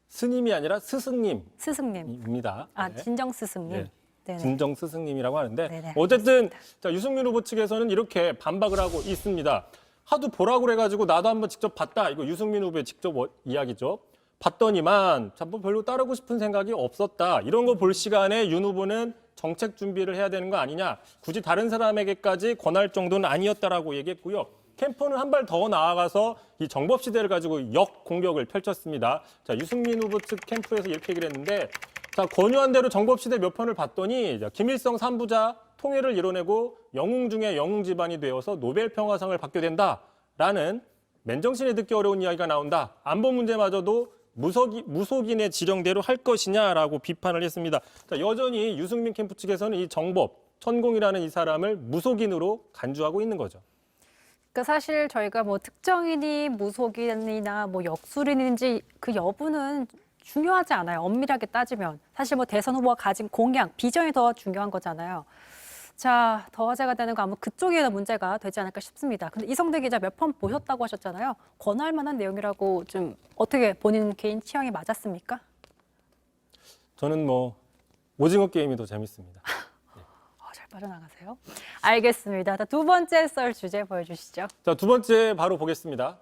스님이 아니라 스승님. 스승님입니다. 아, 네. 진정 스승님. 네. 네네. 진정 스승님이라고 하는데 네네, 어쨌든 자, 유승민 후보 측에서는 이렇게 반박을 하고 있습니다. 하도 보라고 그래가지고 나도 한번 직접 봤다. 이거 유승민 후보의 직접 이야기죠. 봤더니만 자, 뭐 별로 따르고 싶은 생각이 없었다. 이런 거 볼 시간에 윤 후보는 정책 준비를 해야 되는 거 아니냐. 굳이 다른 사람에게까지 권할 정도는 아니었다라고 얘기했고요. 캠프는 한 발 더 나아가서 이 정법 시대를 가지고 역 공격을 펼쳤습니다. 자, 유승민 후보 측 캠프에서 이렇게 얘기를 했는데 자, 권유한 대로 정법 시대 몇 편을 봤더니 자, 김일성 3부자 통일을 이뤄내고 영웅 중에 영웅 집안이 되어서 노벨 평화상을 받게 된다라는 맨정신에 듣기 어려운 이야기가 나온다. 안보 문제마저도 무속인의 지령대로 할 것이냐라고 비판을 했습니다. 자, 여전히 유승민 캠프 측에서는 이 정법, 천공이라는 이 사람을 무속인으로 간주하고 있는 거죠. 그러니까 사실 저희가 뭐 특정인이 무속인이나 뭐 역술인인지 그 여부는 중요하지 않아요. 엄밀하게 따지면. 사실 뭐 대선 후보가 가진 공약, 비전이 더 중요한 거잖아요. 자, 더 화제가 되는 거 아마 그쪽에 문제가 되지 않을까 싶습니다. 근데 이성대 기자 몇 편 보셨다고 하셨잖아요. 권할 만한 내용이라고 좀 어떻게 본인 개인 취향에 맞았습니까? 저는 뭐 오징어 게임이 더 재밌습니다. 잘 빠져나가세요. 알겠습니다. 두 번째 썰 주제 보여주시죠. 자, 두 번째 바로 보겠습니다.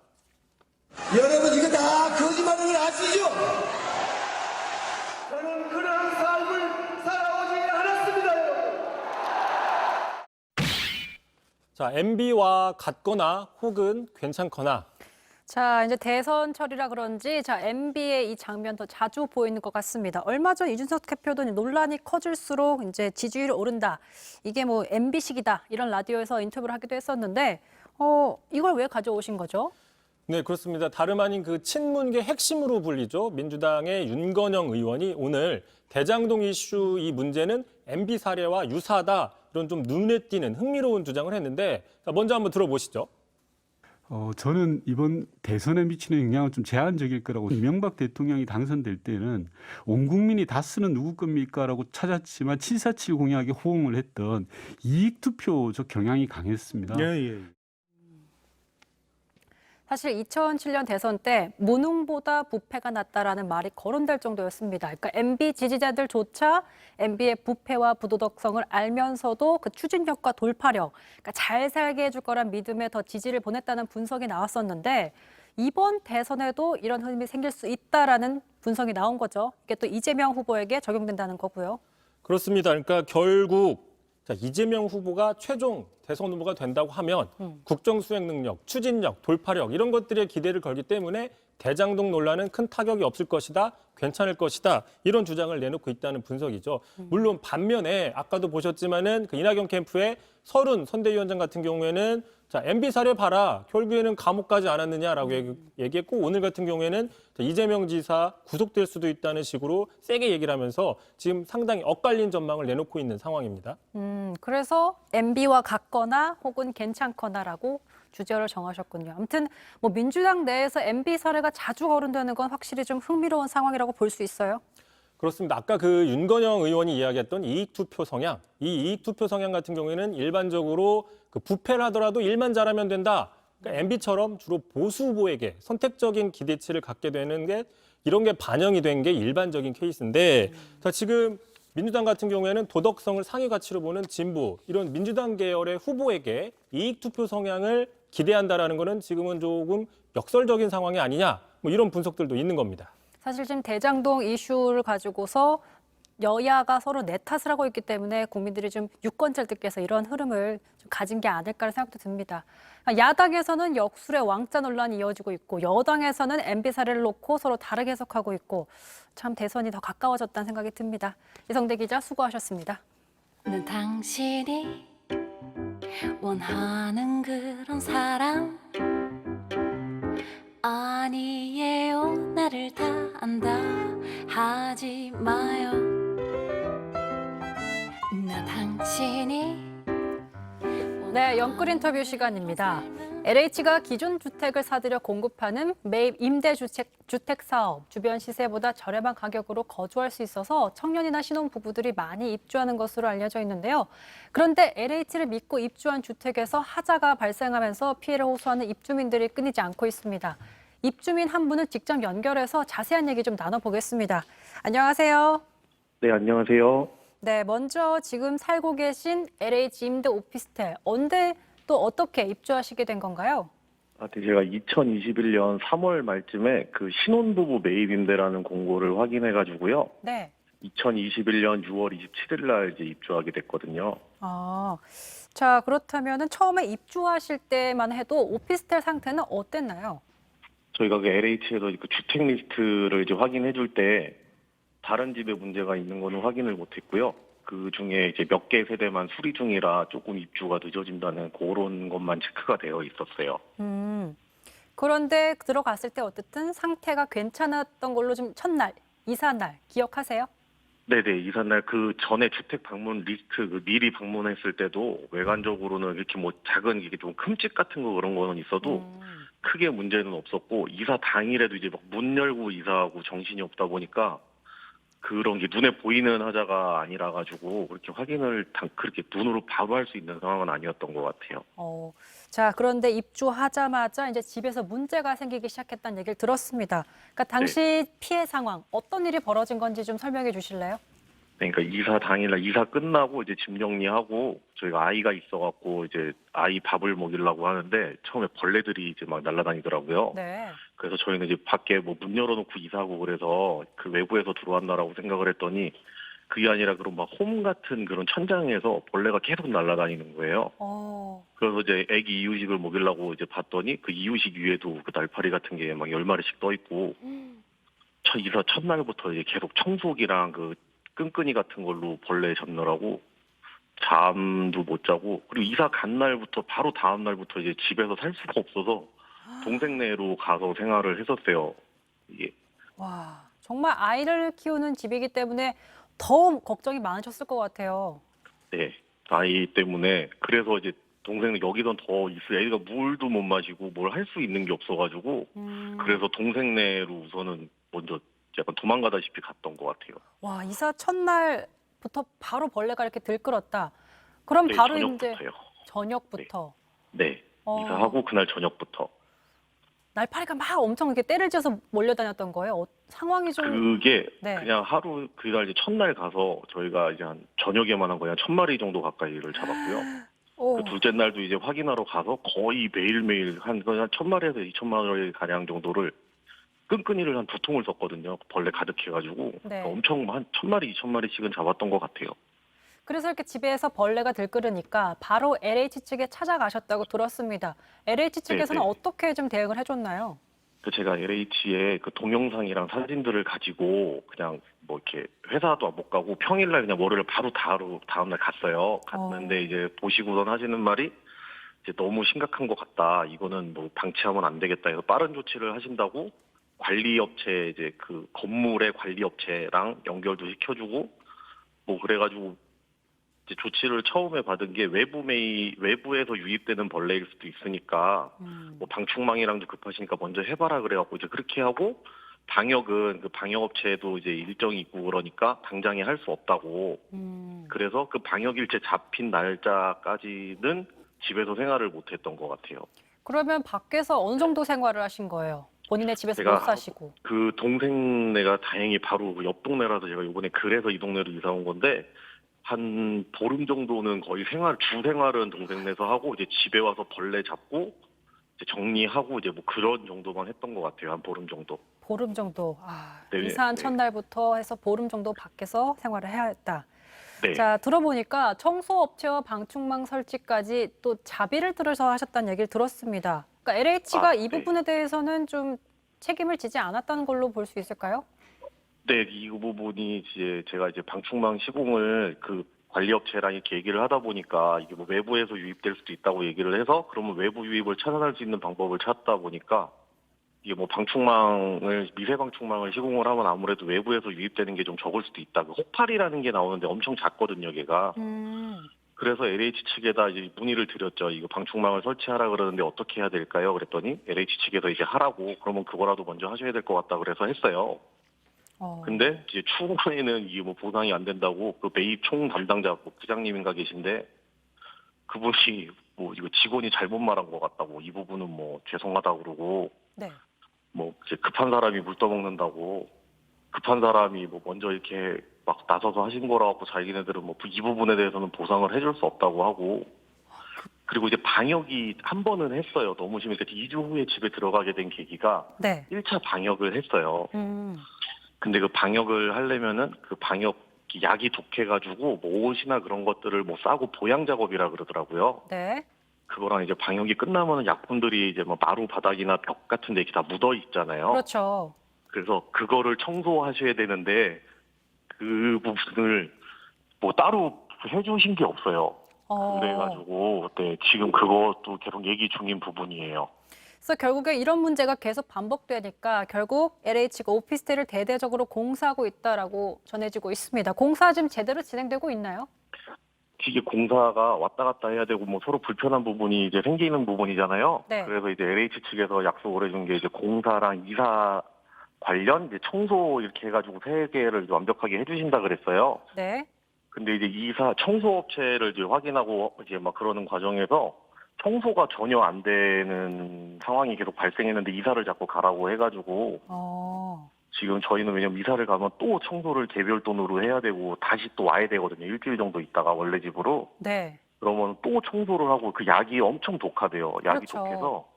여러분 이거 다 거짓말인 걸 아시죠? 저는 그런 삶을 살아오지 않았습니다. 자, MB와 같거나 혹은 괜찮거나. 자, 이제 대선철이라 그런지 MB의 이 장면 더 자주 보이는 것 같습니다. 얼마 전 이준석 대표도 논란이 커질수록 이제 지지율이 오른다. 이게 뭐 MB식이다. 이런 라디오에서 인터뷰를 하기도 했었는데 이걸 왜 가져오신 거죠? 네, 그렇습니다. 다름 아닌 그 친문계 핵심으로 불리죠. 민주당의 윤건영 의원이 오늘 대장동 이슈 이 문제는 MB 사례와 유사하다. 이런 좀 눈에 띄는 흥미로운 주장을 했는데 먼저 한번 들어보시죠. 저는 이번 대선에 미치는 영향은 좀 제한적일 거라고. 이명박 대통령이 당선될 때는 온 국민이 다 쓰는 누구 겁니까라고 찾았지만 747 공약에 호응을 했던 이익투표적 경향이 강했습니다. 예. 사실 2007년 대선 때 무능보다 부패가 낫다라는 말이 거론될 정도였습니다. 그러니까 MB 지지자들조차 MB의 부패와 부도덕성을 알면서도 그 추진력과 돌파력, 그러니까 잘 살게 해줄 거란 믿음에 더 지지를 보냈다는 분석이 나왔었는데 이번 대선에도 이런 흐름이 생길 수 있다라는 분석이 나온 거죠. 이게 또 이재명 후보에게 적용된다는 거고요. 그렇습니다. 그러니까 결국 이재명 후보가 최종 대선 후보가 된다고 하면 국정 수행 능력, 추진력, 돌파력 이런 것들에 기대를 걸기 때문에 대장동 논란은 큰 타격이 없을 것이다, 괜찮을 것이다 이런 주장을 내놓고 있다는 분석이죠. 물론 반면에 아까도 보셨지만은 그 이낙연 캠프의 서른 선대위원장 같은 경우에는 MB 사례 봐라. 결국에는 감옥 가지 않았느냐라고 얘기했고 오늘 같은 경우에는 이재명 지사 구속될 수도 있다는 식으로 세게 얘기를 하면서 지금 상당히 엇갈린 전망을 내놓고 있는 상황입니다. 그래서 MB와 같거나 혹은 괜찮거나라고 주제를 정하셨군요. 아무튼 뭐 민주당 내에서 MB 사례가 자주 거론되는 건 확실히 좀 흥미로운 상황이라고 볼 수 있어요. 그렇습니다. 아까 그 윤건영 의원이 이야기했던 이익투표 성향, 이 이익투표 성향 같은 경우에는 일반적으로 그 부패를 하더라도 일만 잘하면 된다. 그러니까 MB처럼 주로 보수 후보에게 선택적인 기대치를 갖게 되는 게 이런 게 반영이 된 게 일반적인 케이스인데 자, 지금 민주당 같은 경우에는 도덕성을 상위 가치로 보는 진보, 이런 민주당 계열의 후보에게 이익투표 성향을 기대한다라는 거는 지금은 조금 역설적인 상황이 아니냐, 뭐 이런 분석들도 있는 겁니다. 사실 지금 대장동 이슈를 가지고서 여야가 서로 내 탓을 하고 있기 때문에 국민들이 좀 유권자들께서 이런 흐름을 좀 가진 게 아닐까라는 생각도 듭니다. 야당에서는 역술의 왕자 논란이 이어지고 있고 여당에서는 MB 사례를 놓고 서로 다르게 해석하고 있고 참 대선이 더 가까워졌다는 생각이 듭니다. 이성대 기자 수고하셨습니다. 난 당신이 원하는 그런 사람 아니에요. 나를 다 안다 하지 마요. 나 당신이 네, 영끌 인터뷰 시간입니다. LH가 기존 주택을 사들여 공급하는 매입 임대주택 사업, 주변 시세보다 저렴한 가격으로 거주할 수 있어서 청년이나 신혼부부들이 많이 입주하는 것으로 알려져 있는데요. 그런데 LH를 믿고 입주한 주택에서 하자가 발생하면서 피해를 호소하는 입주민들이 끊이지 않고 있습니다. 입주민 한 분을 직접 연결해서 자세한 얘기 좀 나눠보겠습니다. 안녕하세요. 네, 안녕하세요. 네, 먼저 지금 살고 계신 LH 임대 오피스텔, 언제 또 어떻게 입주하시게 된 건가요? 네, 제가 2021년 3월 말쯤에 그 신혼부부 매입 임대라는 공고를 확인해가지고요. 네. 2021년 6월 27일 날 이제 입주하게 됐거든요. 자, 그렇다면은 처음에 입주하실 때만 해도 오피스텔 상태는 어땠나요? 저희가 그 LH에서 그 주택 리스트를 이제 확인해줄 때 다른 집에 문제가 있는 거는 확인을 못했고요. 그 중에 이제 몇 개 세대만 수리 중이라 조금 입주가 늦어진다는 그런 것만 체크가 되어 있었어요. 그런데 들어갔을 때 어쨌든 상태가 괜찮았던 걸로 좀 첫날, 이사날 기억하세요? 네네, 이삿날 그 전에 주택 방문 리스트 그 미리 방문했을 때도 외관적으로는 이렇게 뭐 작은 이게 좀 흠집 같은 거 그런 거는 있어도 크게 문제는 없었고 이사 당일에도 이제 막 문 열고 이사하고 정신이 없다 보니까 그런 게 눈에 보이는 하자가 아니라 가지고 그렇게 확인을 그렇게 눈으로 바로 할 수 있는 상황은 아니었던 것 같아요. 자, 그런데 입주하자마자 이제 집에서 문제가 생기기 시작했다는 얘기를 들었습니다. 그러니까 당시 피해 상황, 어떤 일이 벌어진 건지 좀 설명해 주실래요? 네, 그러니까 이사 당일날 이사 끝나고 이제 짐 정리하고 저희가 아이가 있어갖고 이제 아이 밥을 먹이려고 하는데 처음에 벌레들이 이제 막 날아다니더라고요. 네. 그래서 저희는 이제 밖에 뭐 문 열어놓고 이사하고 그래서 그 외부에서 들어왔나라고 생각을 했더니 그게 아니라 그런 막 홈 같은 그런 천장에서 벌레가 계속 날아다니는 거예요. 그래서 이제 애기 이유식을 먹이려고 이제 봤더니 그 이유식 위에도 그 날파리 같은 게 막 10마리씩 떠 있고 이사 첫날부터 이제 계속 청소기랑 그 끈끈이 같은 걸로 벌레 잡느라고 잠도 못 자고, 그리고 이사 간 날부터 바로 다음 날부터 이제 집에서 살 수가 없어서 동생네로 가서 생활을 했었어요. 이게. 와, 정말 아이를 키우는 집이기 때문에 더 걱정이 많으셨을 것 같아요. 네, 아이 때문에. 그래서 이제 동생은 여기선 더 있어요. 애가 물도 못 마시고 뭘 할 수 있는 게 없어가지고 그래서 동생네로 우선은 먼저 약간 도망가다시피 갔던 것 같아요. 와, 이사 첫날부터 바로 벌레가 이렇게 들끓었다. 그럼 네, 바로 저녁부터요. 이제 저녁부터. 네, 이사하고 그날 저녁부터. 날파리가 막 엄청 이렇게 때를 지어서 몰려다녔던 거예요. 상황이 좀. 그게 네. 그냥 하루 그날 이제 첫날 가서 저희가 이제 한 저녁에만 한 거야 1,000마리 정도 가까이를 잡았고요. 그 둘째 날도 이제 확인하러 가서 거의 매일매일 한 1,000마리에서 2,000마리 가량 정도를 끈끈이를 한 2통을 썼거든요. 벌레 가득해가지고 네. 엄청 한 1,000마리, 2,000마리씩은 잡았던 것 같아요. 그래서 이렇게 집에서 벌레가 들끓으니까 바로 LH 측에 찾아가셨다고 들었습니다. LH 측에서는 네. 어떻게 좀 대응을 해줬나요? 그 제가 LH의 그 동영상이랑 사진들을 가지고 그냥 뭐 이렇게 회사도 못 가고 평일날 그냥 월요일 바로 다음날 갔어요. 갔는데 이제 보시고선 하시는 말이 이제 너무 심각한 것 같다. 이거는 뭐 방치하면 안 되겠다 해서 빠른 조치를 하신다고 관리업체 이제 그 건물의 관리업체랑 연결도 시켜주고 뭐 그래가지고 이제 조치를 처음에 받은 게 외부에서 유입되는 벌레일 수도 있으니까 뭐 방충망이랑도 급하시니까 먼저 해봐라 그래갖고 이제 그렇게 하고 방역은 그 방역업체도 이제 일정이 있고 그러니까 당장에 할 수 없다고 그래서 그 방역일체 잡힌 날짜까지는 집에서 생활을 못했던 것 같아요. 그러면 밖에서 어느 정도 생활을 하신 거예요? 본인의 집에서 못 제가 사시고. 그 동생네가 다행히 바로 그 옆 동네라서 제가 이번에 그래서 이 동네로 이사 온 건데 한 보름 정도는 거의 주 생활은 동생네에서 하고 이제 집에 와서 벌레 잡고 이제 정리하고 이제 뭐 그런 정도만 했던 것 같아요. 한 보름 정도. 보름 정도. 네, 이사한 네. 첫날부터 해서 보름 정도 밖에서 생활을 해야 했다. 네. 자, 들어보니까 청소업체와 방충망 설치까지 또 자비를 들어서 하셨다는 얘기를 들었습니다. 그러니까 LH가 이 부분에 대해서는 좀 책임을 지지 않았다는 걸로 볼 수 있을까요? 네, 이 부분이 이제 제가 이제 방충망 시공을 그 관리업체랑 이렇게 얘기를 하다 보니까 이게 뭐 외부에서 유입될 수도 있다고 얘기를 해서 그러면 외부 유입을 차단할 수 있는 방법을 찾다 보니까 이게 뭐 미세 방충망을 시공을 하면 아무래도 외부에서 유입되는 게 좀 적을 수도 있다. 그 혹파리라는 게 나오는데 엄청 작거든요, 걔가. 그래서 LH 측에다 이제 문의를 드렸죠. 이거 방충망을 설치하라 그러는데 어떻게 해야 될까요? 그랬더니 LH 측에서 이제 하라고 그러면 그거라도 먼저 하셔야 될 것 같다 그래서 했어요. 근데 이제 추후에는 이게 뭐 보상이 안 된다고 그 매입 총 담당자 뭐 부장님인가 계신데 그분이 뭐 이거 직원이 잘못 말한 것 같다고 이 부분은 뭐 죄송하다고 그러고 네. 뭐 이제 급한 사람이 물 떠먹는다고 급한 사람이 뭐 먼저 이렇게 막 나서서 하신 거라고 자기네들은 뭐 이 부분에 대해서는 보상을 해줄 수 없다고 하고 그리고 이제 방역이 한 번은 했어요. 너무 심해서 2주 후에 집에 들어가게 된 계기가 네. 1차 방역을 했어요. 근데 그 방역을 하려면은 그 방역 약이 독해가지고 뭐 옷이나 그런 것들을 뭐 싸고 보양 작업이라 그러더라고요. 네. 그거랑 이제 방역이 끝나면은 약품들이 이제 뭐 마루 바닥이나 벽 같은 데 이렇게 다 묻어 있잖아요. 그렇죠. 그래서 그거를 청소하셔야 되는데 그 부분을 뭐 따로 해주신 게 없어요. 그래가지고 네, 지금 그것도 계속 얘기 중인 부분이에요. 그래서 결국에 이런 문제가 계속 반복되니까 결국 LH가 오피스텔을 대대적으로 공사하고 있다라고 전해지고 있습니다. 공사 지금 제대로 진행되고 있나요? 이게 공사가 왔다 갔다 해야 되고 뭐 서로 불편한 부분이 이제 생기는 부분이잖아요. 네. 그래서 이제 LH 측에서 약속을 해준 게 이제 공사랑 이사 관련 이제 청소 이렇게 해가지고 3개를 완벽하게 해주신다 그랬어요. 네. 근데 이제 청소업체를 이제 확인하고 이제 막 그러는 과정에서 청소가 전혀 안 되는 상황이 계속 발생했는데 이사를 자꾸 가라고 해가지고 지금 저희는 왜냐면 이사를 가면 또 청소를 개별 돈으로 해야 되고 다시 또 와야 되거든요. 일주일 정도 있다가 원래 집으로. 네. 그러면 또 청소를 하고 그 약이 엄청 독하대요. 약이 그렇죠. 독해서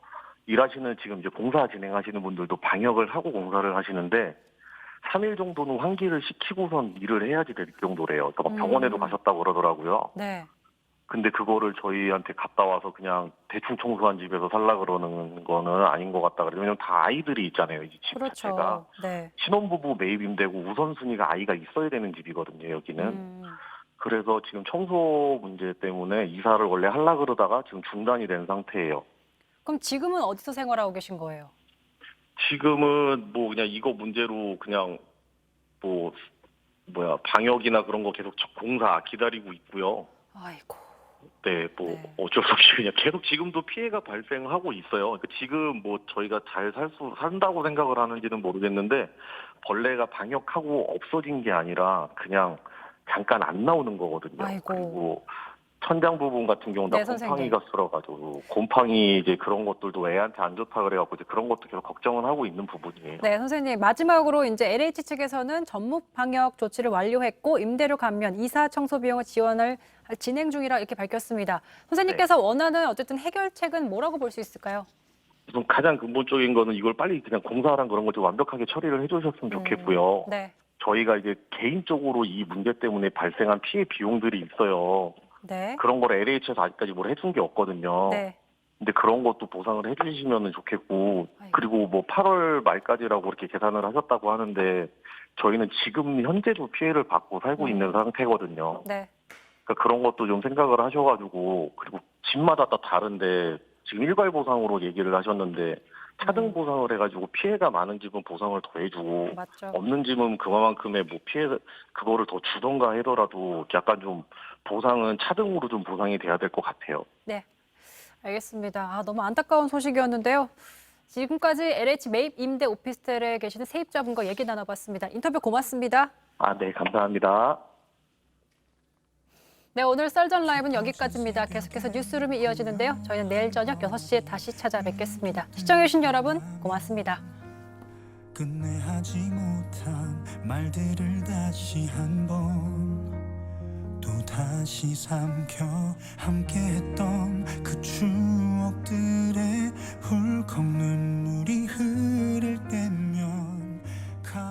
일하시는 지금 이제 공사 진행하시는 분들도 방역을 하고 공사를 하시는데 3일 정도는 환기를 시키고선 일을 해야지 될 정도래요. 그러니까 막 병원에도 가셨다고 그러더라고요. 네. 근데 그거를 저희한테 갔다 와서 그냥 대충 청소한 집에서 살라 그러는 거는 아닌 것 같다 그래요. 왜냐면 다 아이들이 있잖아요. 이 집 자체가. 그렇죠. 네. 신혼부부 매입임 되고 우선순위가 아이가 있어야 되는 집이거든요. 여기는. 그래서 지금 청소 문제 때문에 이사를 원래 하려 그러다가 지금 중단이 된 상태예요. 그럼 지금은 어디서 생활하고 계신 거예요? 지금은 뭐 그냥 이거 문제로 그냥 뭐 방역이나 그런 거 계속 공사 기다리고 있고요. 아이고. 네, 뭐 어쩔 수 없이 그냥 계속 지금도 피해가 발생하고 있어요. 그러니까 지금 뭐 저희가 잘 산다고 생각을 하는지는 모르겠는데 벌레가 방역하고 없어진 게 아니라 그냥 잠깐 안 나오는 거거든요. 아이고. 그리고 천장 부분 같은 경우는 네, 다 곰팡이가 쓸어가지고 곰팡이 이제 그런 것들도 애한테 안 좋다 그래갖고 이제 그런 것도 계속 걱정은 하고 있는 부분이에요. 네, 선생님. 마지막으로 이제 LH 측에서는 전목 방역 조치를 완료했고 임대료 감면, 이사 청소 비용을 지원을 진행 중이라 이렇게 밝혔습니다. 선생님께서 원하는 어쨌든 해결책은 뭐라고 볼 수 있을까요? 우선 가장 근본적인 거는 이걸 빨리 그냥 공사랑 그런 거 좀 완벽하게 처리를 해주셨으면 좋겠고요. 네. 저희가 이제 개인적으로 이 문제 때문에 발생한 피해 비용들이 있어요. 네. 그런 걸 LH에서 아직까지 뭘 해준 게 없거든요. 네. 근데 그런 것도 보상을 해주시면 좋겠고, 그리고 뭐 8월 말까지라고 이렇게 계산을 하셨다고 하는데 저희는 지금 현재도 피해를 받고 살고 있는 상태거든요. 네. 그러니까 그런 것도 좀 생각을 하셔가지고, 그리고 집마다 다 다른데 지금 일괄 보상으로 얘기를 하셨는데 차등 보상을 해가지고 피해가 많은 집은 보상을 더 해주고 맞죠. 없는 집은 그만큼의 뭐 피해 그거를 더 주던가 하더라도 약간 좀 보상은 차등으로 좀 보상이 돼야 될 것 같아요. 네. 알겠습니다. 너무 안타까운 소식이었는데요. 지금까지 LH 매입 임대 오피스텔에 계시는 세입자분과 얘기 나눠봤습니다. 인터뷰 고맙습니다. 네, 감사합니다. 네, 오늘 썰전 라이브는 여기까지입니다. 계속해서 뉴스룸이 이어지는데요. 저희는 내일 저녁 6시에 다시 찾아뵙겠습니다. 시청해주신 여러분 고맙습니다. 끝내 하지 못한 말들을 다시 한번 또 다시 삼켜 함께했던 그 추억들에 훌컥 눈물이 흐를 때면